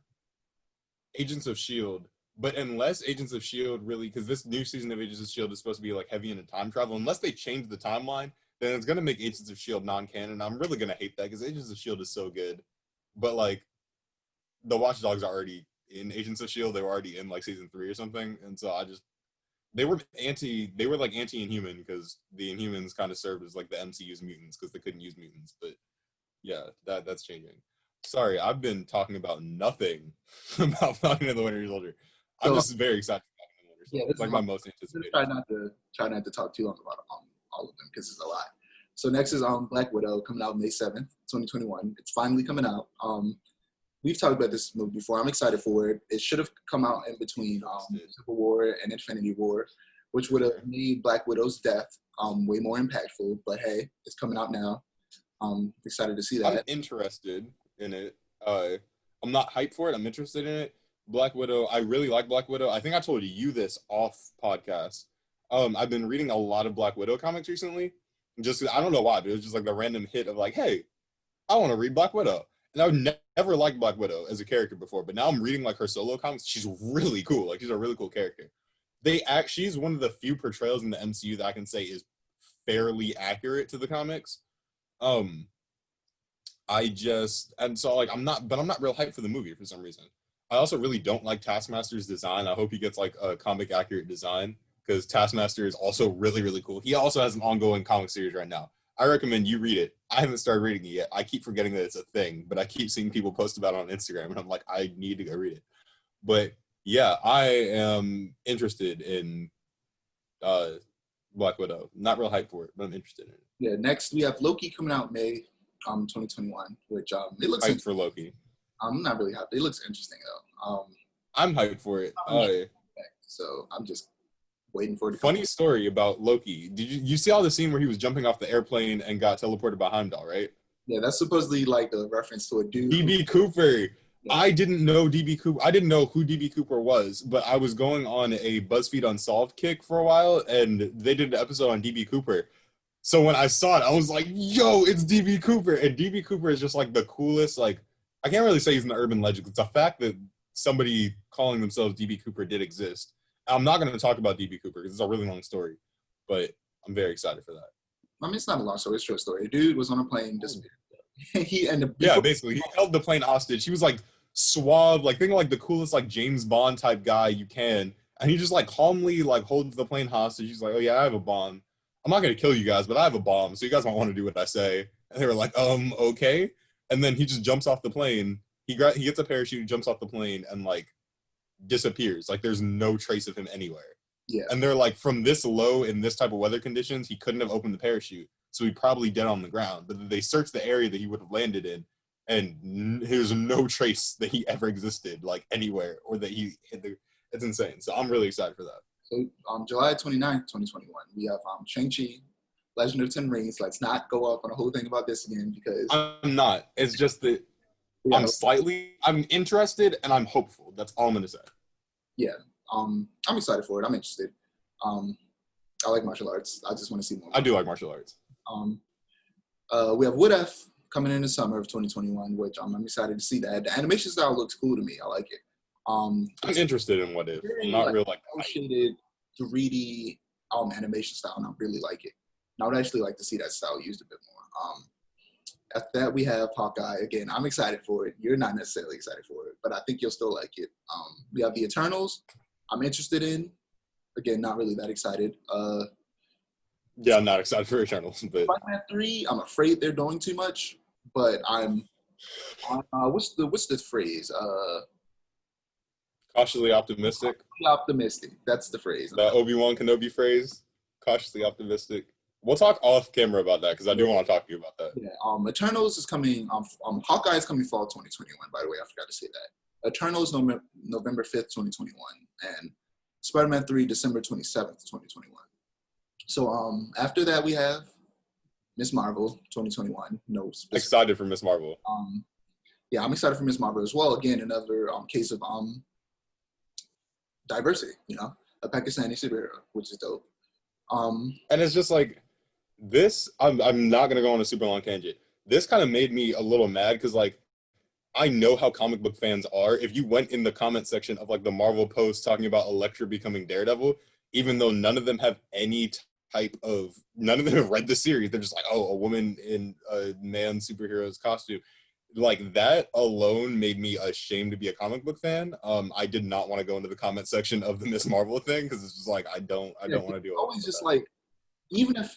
Agents of Shield. But unless Agents of Shield really, because this new season of Agents of Shield is supposed to be like heavy into time travel, unless they change the timeline, then it's gonna make Agents of Shield non-canon. I'm really gonna hate that because Agents of Shield is so good, but like the Watchdogs are already in Agents of Shield. They were already in like season 3 or something, and so they were like anti-Inhuman because the Inhumans kind of served as like the MCU's mutants because they couldn't use mutants. But yeah, that's changing. Sorry, I've been talking about nothing about Falcon and the Winter Soldier. I'm just very excited for Falcon and the Winter Soldier. Yeah, it's like my most anticipated. Try not to talk too long about all of them because it's a lot. So next is Black Widow coming out May 7th, 2021. It's finally coming out. We've talked about this movie before. I'm excited for it. It should have come out in between Civil War and Infinity War, which would have made Black Widow's death way more impactful. But hey, it's coming out now. I'm excited to see that. I'm interested in it. I'm not hyped for it. I'm interested in it. Black Widow. I really like Black Widow. I think I told you this off podcast. I've been reading a lot of Black Widow comics recently. Just I don't know why, but it was just like the random hit of like, hey, I want to read Black Widow. And I would never liked Black Widow as a character before, but now I'm reading like her solo comics. She's really cool. Like she's a really cool character. She's one of the few portrayals in the MCU that I can say is fairly accurate to the comics. And so like I'm not real hyped for the movie for some reason. I also really don't like Taskmaster's design. I hope he gets like a comic accurate design because Taskmaster is also really, really cool. He also has an ongoing comic series right now. I recommend you read it. I haven't started reading it yet. I keep forgetting that it's a thing, but I keep seeing people post about it on Instagram, and I'm like, I need to go read it. But yeah, I am interested in Black Widow. Not real hyped for it, but I'm interested in it. Yeah, next we have Loki coming out May 2021, which it looks hyped for Loki. I'm not really hyped. It looks interesting though. I'm hyped for it. So I'm just waiting for it. Funny story about Loki. Did you see all the scene where he was jumping off the airplane and got teleported by Heimdall, right? Yeah, that's supposedly like a reference to a dude. DB Cooper. Yeah. I didn't know DB Cooper. I didn't know who DB Cooper was, but I was going on a BuzzFeed Unsolved kick for a while, and they did an episode on DB Cooper. So when I saw it, I was like, yo, it's DB Cooper. And DB Cooper is just like the coolest, like, I can't really say he's an urban legend. It's a fact that somebody calling themselves DB Cooper did exist. I'm not going to talk about DB Cooper because it's a really long story, but I'm very excited for that. I mean, it's not a long story. It's a short story. A dude was on a plane, disappeared. Yeah, basically, he held the plane hostage. He was like suave, like think of like the coolest like James Bond type guy you can, and he just like calmly like holds the plane hostage. He's like, "Oh yeah, I have a bomb. I'm not gonna kill you guys, but I have a bomb, so you guys might want to do what I say." And they were like, okay." And then he just jumps off the plane. He gets a parachute, jumps off the plane, and like disappears. Like there's no trace of him anywhere. Yeah. And they're like, from this low in this type of weather conditions, he couldn't have opened the parachute, so he probably dead on the ground. But they searched the area that he would have landed in, and there's no trace that he ever existed like anywhere, or that he hit the. It's insane. So I'm really excited for that. So July 29th, 2021, we have Shang-Chi, Legend of Ten Rings. Let's not go off on a whole thing about this again because I'm not. It's just that I'm interested and I'm hopeful. That's all I'm gonna say. Yeah. I'm excited for it. I'm interested. I like martial arts. I just want to see more. I do like martial arts. We have What If coming in the summer of 2021, which I'm excited to see that. The animation style looks cool to me. I like it. I'm interested in What If. I'm not real like shaded 3D animation style, and I really like it. And I would actually like to see that style used a bit more. After that, we have Hawkeye. Again, I'm excited for it. You're not necessarily excited for it, but I think you'll still like it. We have The Eternals. I'm interested in. Again, not really that excited. Yeah, I'm not excited for Eternals, but Spider-Man 3, I'm afraid they're doing too much, but I'm what's the phrase? Cautiously optimistic. Optimistic. That's the phrase. The Obi-Wan Kenobi phrase. Cautiously optimistic. We'll talk off camera about that because I do want to talk to you about that. Yeah. Eternals is coming. Hawkeye is coming fall 2021. By the way, I forgot to say that. Eternals November 5th, 2021, and Spider-Man 3 December 27th, 2021. So after that we have Miss Marvel 2021. No specific. Excited for Miss Marvel. Yeah, I'm excited for Miss Marvel as well. Again, another case of diversity. You know, a Pakistani superhero, which is dope. And it's just like this. I'm not gonna go on a super long tangent. This kind of made me a little mad because like I know how comic book fans are. If you went in the comment section of like the Marvel post talking about Elektra becoming Daredevil, even though none of them have any none of them have read the series, they're just like, oh, a woman in a man superhero's costume. Like that alone made me ashamed to be a comic book fan. I did not want to go into the comment section of the Miss Marvel thing because it's just like I don't want to do it. Always just that. Like, even if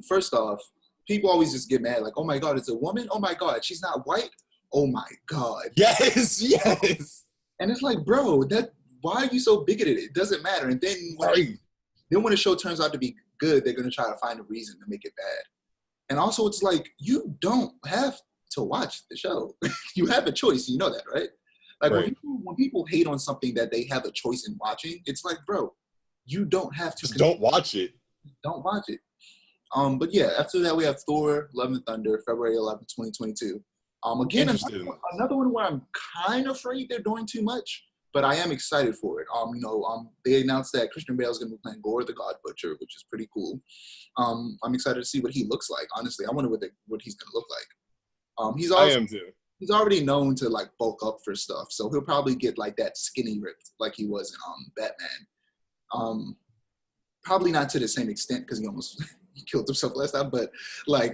first off, people always just get mad like, oh my god, it's a woman. Oh my god, she's not white. Oh my god. Yes. And it's like, bro, why are you so bigoted? It doesn't matter. And then when the show turns out to be good, they're gonna try to find a reason to make it bad. And also, it's like you don't have to watch the show. You have a choice. You know that, right? Like right. When people hate on something that they have a choice in watching, it's like, bro, you don't have to. Just don't watch it. Don't watch it. But yeah, after that we have Thor: Love and Thunder, February 11th, 2022. Again, another one where I'm kind of afraid they're doing too much, but I am excited for it. They announced that Christian Bale is going to be playing Gore the God Butcher, which is pretty cool. I'm excited to see what he looks like. Honestly, I wonder what he's going to look like. I am too. He's already known to like bulk up for stuff, so he'll probably get like that skinny ripped like he was in Batman. Probably not to the same extent because he almost killed himself last time, but like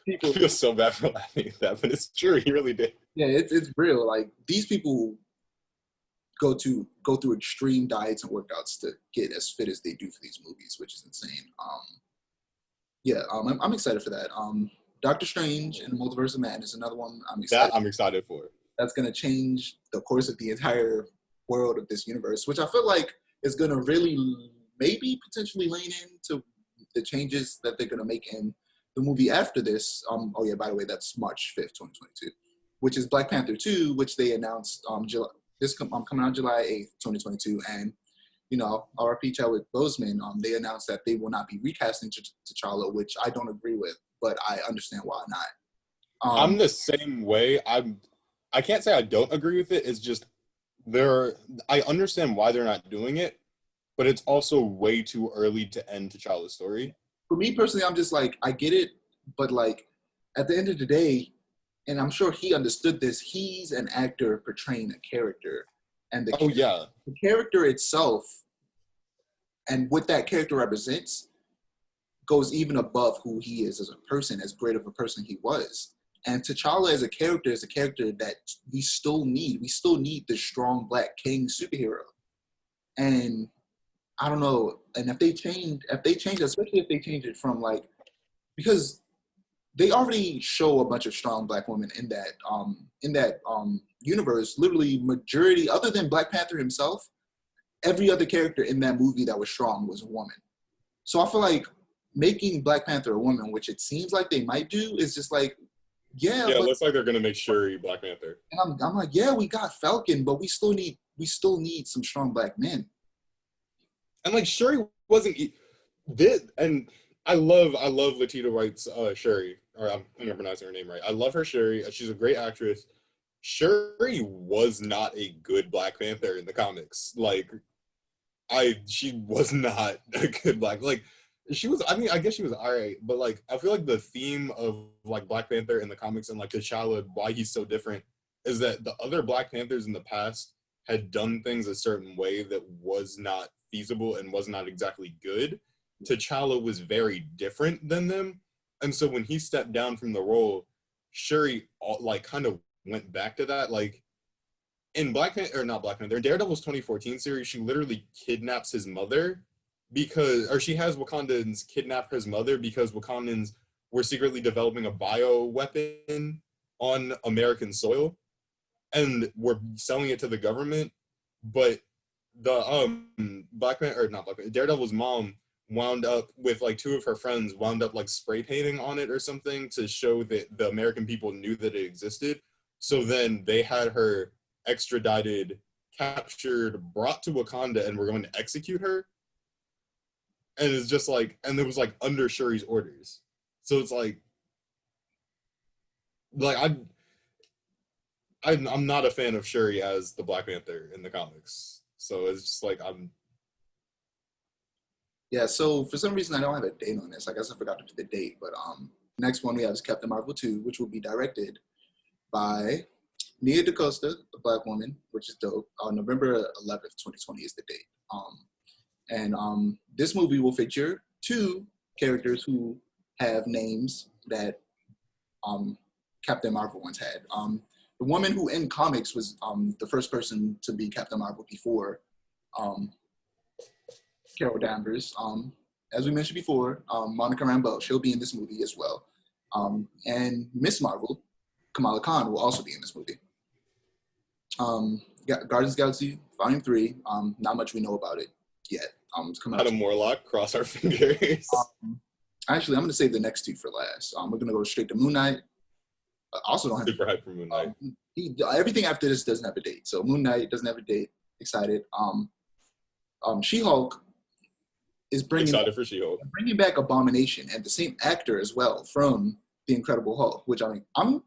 people I feel so bad for laughing at that, but it's true. He really did. Yeah, it's real. Like these people go through extreme diets and workouts to get as fit as they do for these movies, which is insane. I'm excited for that. Doctor Strange and the Multiverse of Madness is another one I'm excited for. That's going to change the course of the entire world of this universe, which I feel like is going to really maybe potentially lean into the changes that they're going to make in the movie after this. By the way, that's March 5th, 2022, which is Black Panther 2, which they announced coming out July 8th, 2022. And, R.I.P. Chadwick Boseman, they announced that they will not be recasting T'Challa, which I don't agree with, but I understand why not. I'm the same way. I can't say I don't agree with it. It's just I understand why they're not doing it, but it's also way too early to end T'Challa's story. For me personally, I'm just like, I get it, but like at the end of the day, and I'm sure he understood this, he's an actor portraying a character. And the character itself and what that character represents goes even above who he is as a person, as great of a person he was. And T'Challa as a character is a character that we still need. We still need the strong Black King superhero. And I don't know. And if they change, especially if they change it from like, because they already show a bunch of strong Black women in that universe. Literally, majority, other than Black Panther himself, every other character in that movie that was strong was a woman. So I feel like making Black Panther a woman, which it seems like they might do, is just like, yeah, Yeah, but it looks like they're gonna make Shuri Black Panther. and I'm like, yeah, we got Falcon, but we still need some strong Black men. And like Shuri wasn't did, and I love Letitia Wright's Shuri, or I'm not pronouncing her name right. I love her Shuri. She's a great actress. Shuri was not a good Black Panther in the comics. Like, she was not a good like she was. I mean, I guess she was alright, but like I feel like the theme of like Black Panther in the comics and like T'Challa, why he's so different, is that the other Black Panthers in the past had done things a certain way that was not feasible and was not exactly good. T'Challa was very different than them, and so when he stepped down from the role, Shuri like kind of went back to that. Like in Black Panther, or not Black Panther, Daredevil's 2014 series, she literally kidnaps his mother she has Wakandans kidnap his mother because Wakandans were secretly developing a bioweapon on American soil and were selling it to the government. But the Daredevil's mom wound up with like two of her friends wound up like spray painting on it or something to show that the American people knew that it existed. So then they had her extradited, captured, brought to Wakanda, and were going to execute her. And it's just like, and it was like under Shuri's orders. So it's like I'm not a fan of Shuri as the Black Panther in the comics. So it's just like Yeah, so for some reason I don't have a date on this. I guess I forgot to put the date, but next one we have is Captain Marvel 2, which will be directed by Nia DaCosta, a Black woman, which is dope. November 11th, 2020 is the date. And this movie will feature two characters who have names that Captain Marvel once had. The woman who in comics was the first person to be Captain Marvel before Carol Danvers. As we mentioned before, Monica Rambeau, she'll be in this movie as well. And Miss Marvel, Kamala Khan, will also be in this movie. Guardians of the Galaxy Volume 3, not much we know about it yet. It's coming out. Adam Warlock, cross our fingers. Actually, I'm going to save the next two for last. We're going to go straight to Moon Knight. Also don't have super hyped for Moon Knight. Everything after this doesn't have a date. So Moon Knight doesn't have a date. Excited. She-Hulk is bringing back Abomination, and the same actor as well from The Incredible Hulk, which I'm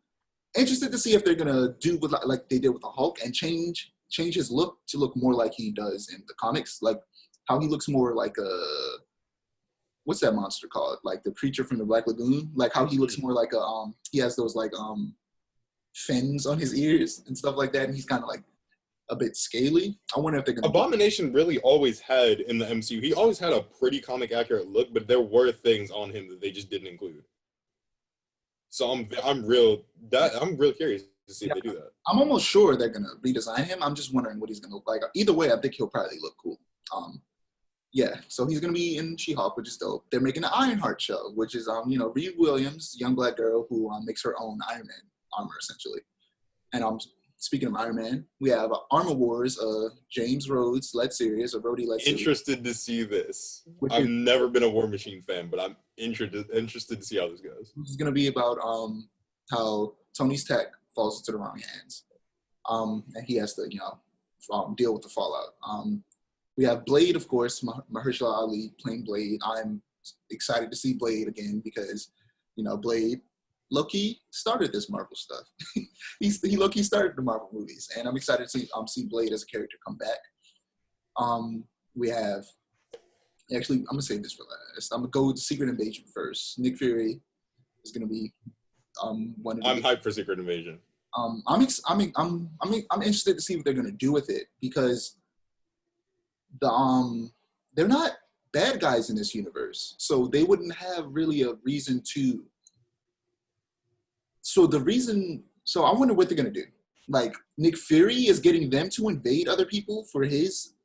interested to see if they're going to do with like they did with the Hulk and change his look to look more like he does in the comics, like how he looks more like what's that monster called? Like the creature from the Black Lagoon? Like how he looks more like he has those like fins on his ears and stuff like that, and he's kind of like a bit scaly. I wonder if they're gonna Abomination really always had in the MCU. He always had a pretty comic accurate look, but there were things on him that they just didn't include. So I'm real curious to see if they do that. I'm almost sure they're gonna redesign him. I'm just wondering what he's gonna look like. Either way, I think he'll probably look cool. Yeah, so he's gonna be in She-Hulk, which is dope. They're making an Ironheart show, which is Reed Williams, young Black girl who makes her own Iron Man armor essentially. And speaking of Iron Man, we have Armor Wars, James Rhodes led series, Interested to see this. I've never been a War Machine fan, but I'm interested to see how this goes. This is gonna be about how Tony's tech falls into the wrong hands, and he has to deal with the fallout. We have Blade, of course, Mahershala Ali playing Blade. I'm excited to see Blade again because, Blade low-key started this Marvel stuff. he low-key started the Marvel movies, and I'm excited to see Blade as a character come back. We have, actually, I'm gonna save this for last. I'm gonna go with Secret Invasion first. Nick Fury is gonna be one of the. I'm hyped for Secret Invasion. I'm interested to see what they're gonna do with it because they're not bad guys in this universe. So they wouldn't have really a reason to. So I wonder what they're gonna do. Like Nick Fury is getting them to invade other people for his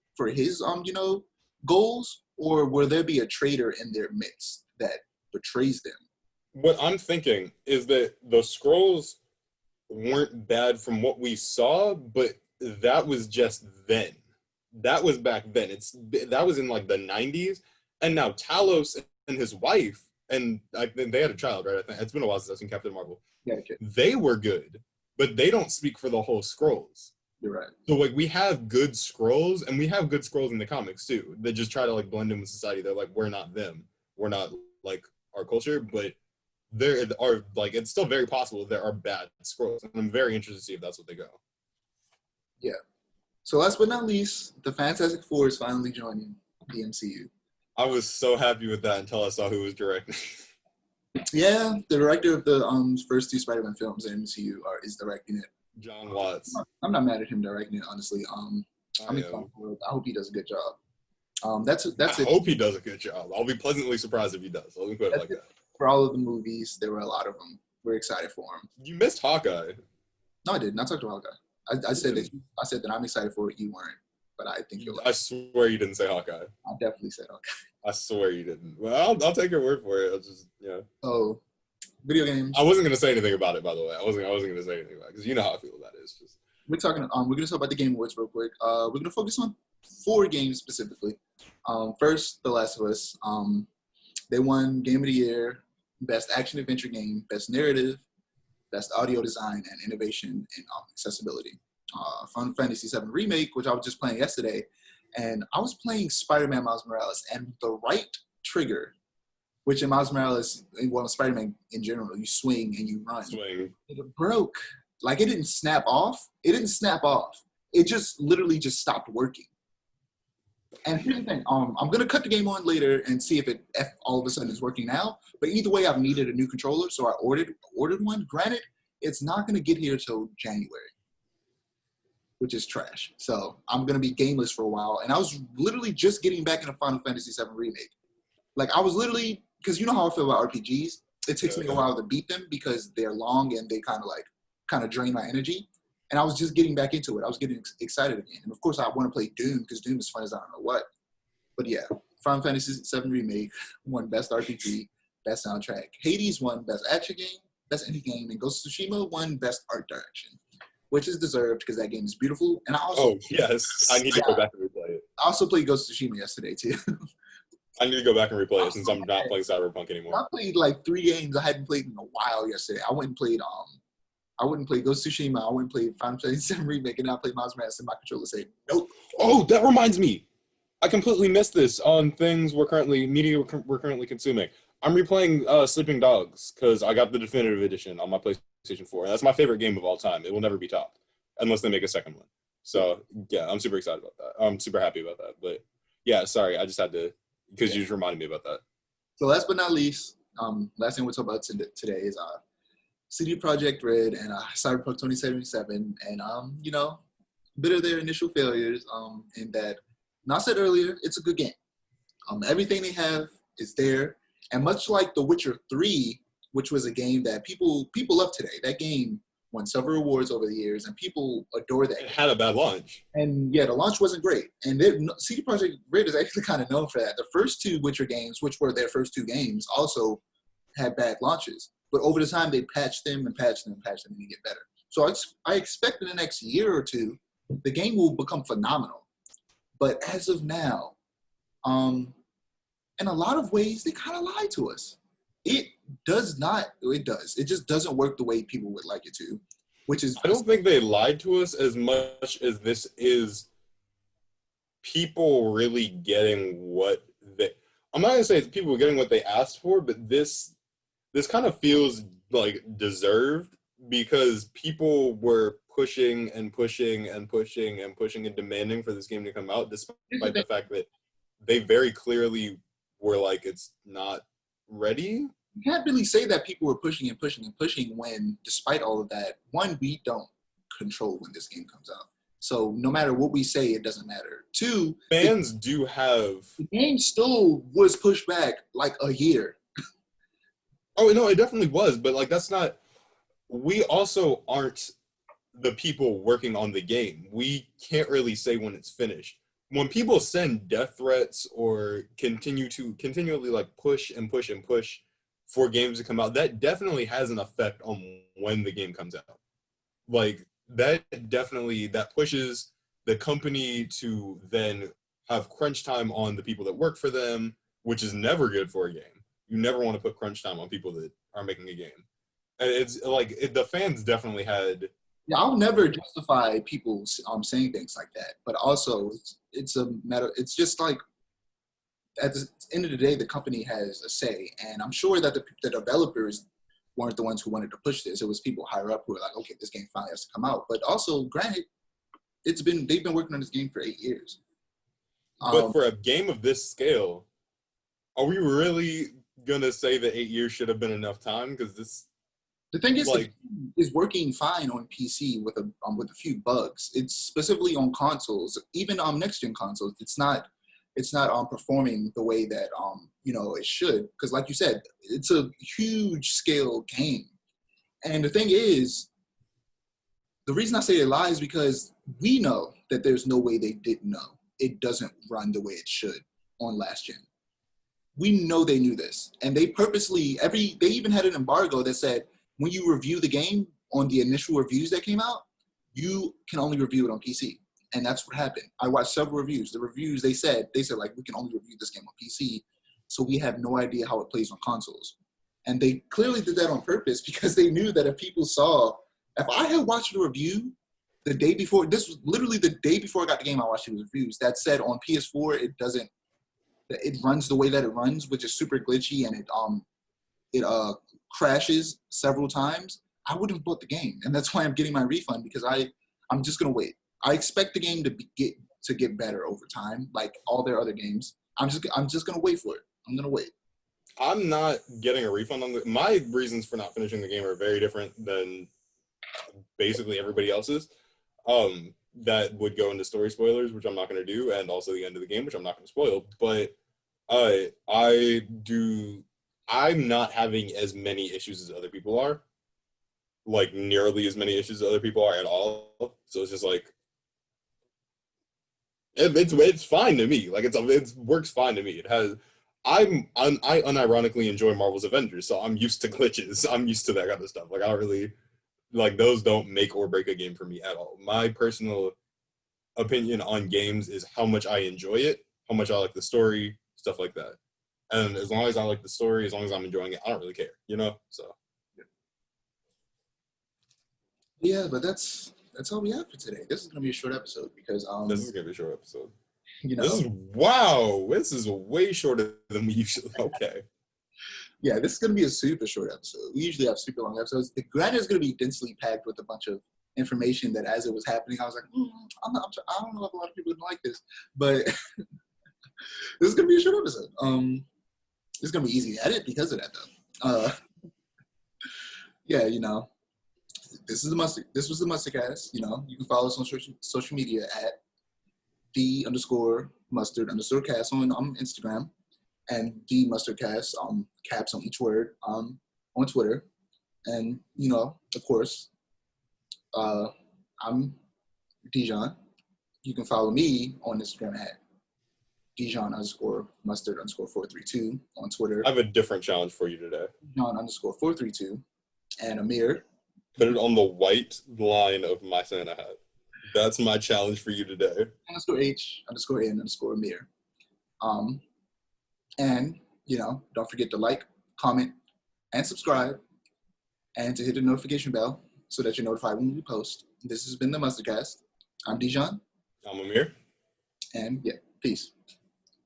goals, or will there be a traitor in their midst that betrays them? What I'm thinking is that the scrolls weren't bad from what we saw, but that was just then. That was back then. That was in like the 90s, and now Talos and his wife, and they had a child, right? I think it's been a while since I've seen Captain Marvel. Yeah, okay. They were good, but they don't speak for the whole scrolls. You're right. So like we have good scrolls, and we have good scrolls in the comics too. They just try to like blend in with society. They're like, we're not them. We're not like our culture, but there are like it's still very possible there are bad scrolls, and I'm very interested to see if that's what they go. Yeah. So last but not least, the Fantastic Four is finally joining the MCU. I was so happy with that until I saw who was directing. Yeah, the director of the first two Spider-Man films in MCU is directing it. John Watts. I'm not mad at him directing it, honestly. I hope he does a good job. That's I hope he does a good job. I'll be pleasantly surprised if he does. Let me put it like that. For all of the movies, there were a lot of them. We're excited for him. You missed Hawkeye. No, I didn't. I talked to Hawkeye. I said that I'm excited for it. You weren't, but I think you're right. I swear you didn't say Hawkeye. I definitely said Hawkeye. I swear you didn't. Well, I'll take your word for it. I'll just Oh, video games. I wasn't gonna say anything about it, by the way. I wasn't gonna say anything about it because you know how I feel about it. It's just we're gonna talk about the Game Awards real quick. We're gonna focus on 4 games specifically. First, The Last of Us. They won Game of the Year, Best Action Adventure Game, Best Narrative, Best Audio Design, and Innovation in Accessibility. Final Fantasy VII Remake, which I was just playing yesterday, and I was playing Spider-Man Miles Morales, and the right trigger, which in Miles Morales, well, Spider-Man in general, you swing and you run. It broke. Like, it didn't snap off. It just literally just stopped working. And here's the thing. I'm going to cut the game on later and see if it all of a sudden is working now. But either way, I've needed a new controller, so I ordered one. Granted, it's not going to get here till January, which is trash. So I'm going to be gameless for a while. And I was literally just getting back into Final Fantasy VII Remake. Like, I was literally, because you know how I feel about RPGs. It takes me a while to beat them because they're long and they kind of drain my energy. And I was just getting back into it. I was getting excited again. And of course, I want to play Doom because Doom is fun as I don't know what. But yeah, Final Fantasy VII Remake won Best RPG, Best Soundtrack. Hades won Best Action Game, Best Indie Game, and Ghost of Tsushima won Best Art Direction, which is deserved because that game is beautiful. And I also I need to go back and replay it. I also played Ghost of Tsushima yesterday too. I need to go back and replay it since I'm not playing Cyberpunk anymore. I played like 3 games I hadn't played in a while yesterday. I went and played Ghost of Tsushima. I went and played Final Fantasy VII Remake, and I played Miles Morales, and my controller said, nope. Oh, that reminds me. I completely missed this on things we're currently consuming. I'm replaying Sleeping Dogs because I got the definitive edition on my PlayStation 4. And that's my favorite game of all time. It will never be topped unless they make a second one. So, yeah, I'm super excited about that. I'm super happy about that. But, yeah, sorry. I just had to, because you just reminded me about that. So, last but not least, last thing we'll talk about today is CD Projekt Red and Cyberpunk 2077, and a bit of their initial failures. In that, and I said earlier, it's a good game. Everything they have is there, and much like The Witcher 3, which was a game that people love today. That game won several awards over the years, and people adore that. It had a bad launch, and yeah, the launch wasn't great. And CD Projekt Red is actually kind of known for that. The first 2 Witcher games, which were their first 2 games, also had bad launches. But over the time, they patched them and patched them and patched them and they get better. So I expect in the next year or 2, the game will become phenomenal. But as of now, in a lot of ways, they kind of lied to us. It does. It just doesn't work the way people would like it to, which is... I don't think they lied to us as much as this is people really getting what they... I'm not going to say it's people getting what they asked for, but this kind of feels like deserved because people were pushing and pushing and pushing and pushing and demanding for this game to come out, despite the fact that they very clearly were like, it's not ready. You can't really say that people were pushing and pushing and pushing when, despite all of that, one, we don't control when this game comes out. So no matter what we say, it doesn't matter. Two, Fans do have... The game still was pushed back like a year. Oh, no, it definitely was. But, like, that's not... We also aren't the people working on the game. We can't really say when it's finished. When people send death threats or continually, like, push and push and push for games to come out, that definitely has an effect on when the game comes out. Like, that pushes the company to then have crunch time on the people that work for them, which is never good for a game. You never want to put crunch time on people that are making a game. And it's like, the fans definitely had... Yeah, I'll never justify people saying things like that. But also, it's a matter. It's just like at the end of the day, the company has a say, and I'm sure that the developers weren't the ones who wanted to push this. It was people higher up who were like, okay, this game finally has to come out. But also, granted, they've been working on this game for 8 years. But for a game of this scale, are we really gonna say that 8 years should have been enough time? Because the thing is, like, the game is working fine on PC with a few bugs. It's specifically on consoles, even on next gen consoles. It's not performing the way that it should. Because like you said, it's a huge scale game, and the thing is, the reason I say it lies is because we know that there's no way they didn't know it doesn't run the way it should on last gen. We know they knew this, and they purposely they even had an embargo that said, when you review the game on the initial reviews that came out, you can only review it on PC. And that's what happened. I watched several reviews. The reviews, they said like, we can only review this game on PC, so we have no idea how it plays on consoles. And they clearly did that on purpose because they knew that if I had watched a review the day before, this was literally the day before I got the game, I watched the reviews that said on PS4, it runs the way that it runs, which is super glitchy, and it crashes several times, I would have bought the game. And that's why I'm getting my refund, because I'm just going to wait. I expect the game to get better over time, like all their other games. I'm just going to wait for it. I'm going to wait. I'm not getting a refund on my reasons for not finishing the game are very different than basically everybody else's. That would go into story spoilers, which I'm not going to do, and also the end of the game, which I'm not going to spoil. But I'm not having as many issues as other people are, like nearly as many issues as other people are at all. So it's just like, it's fine to me. Like, it works fine to me. I unironically enjoy Marvel's Avengers, so I'm used to glitches. I'm used to that kind of stuff. Like, I don't really, like, those don't make or break a game for me at all. My personal opinion on games is how much I enjoy it, how much I like the story, stuff like that. And as long as I like the story, as long as I'm enjoying it, I don't really care, So. Yeah, but that's all we have for today. This is gonna be a short episode because This is gonna be a short episode. This This is way shorter than we usually. Okay. Yeah, this is gonna be a super short episode. We usually have super long episodes. The granted is gonna be densely packed with a bunch of information that, as it was happening, I was like, I don't know if a lot of people would like this, but this is gonna be a short episode. It's gonna be easy to edit because of that, though. Yeah, this was the Mustardcast. You can follow us on social media at _mustard_cast on Instagram, and the Mustardcast caps on each word on Twitter, and of course, I'm Dijon. You can follow me on Instagram at Dijon_mustard_432 on Twitter. I have a different challenge for you today. Dijon_432, and Amir. Put it on the white line of my Santa hat. That's my challenge for you today. _H_N_Amir. And don't forget to like, comment, and subscribe, and to hit the notification bell so that you're notified when we post. This has been the Mustardcast. I'm Dijon. I'm Amir. And yeah, peace.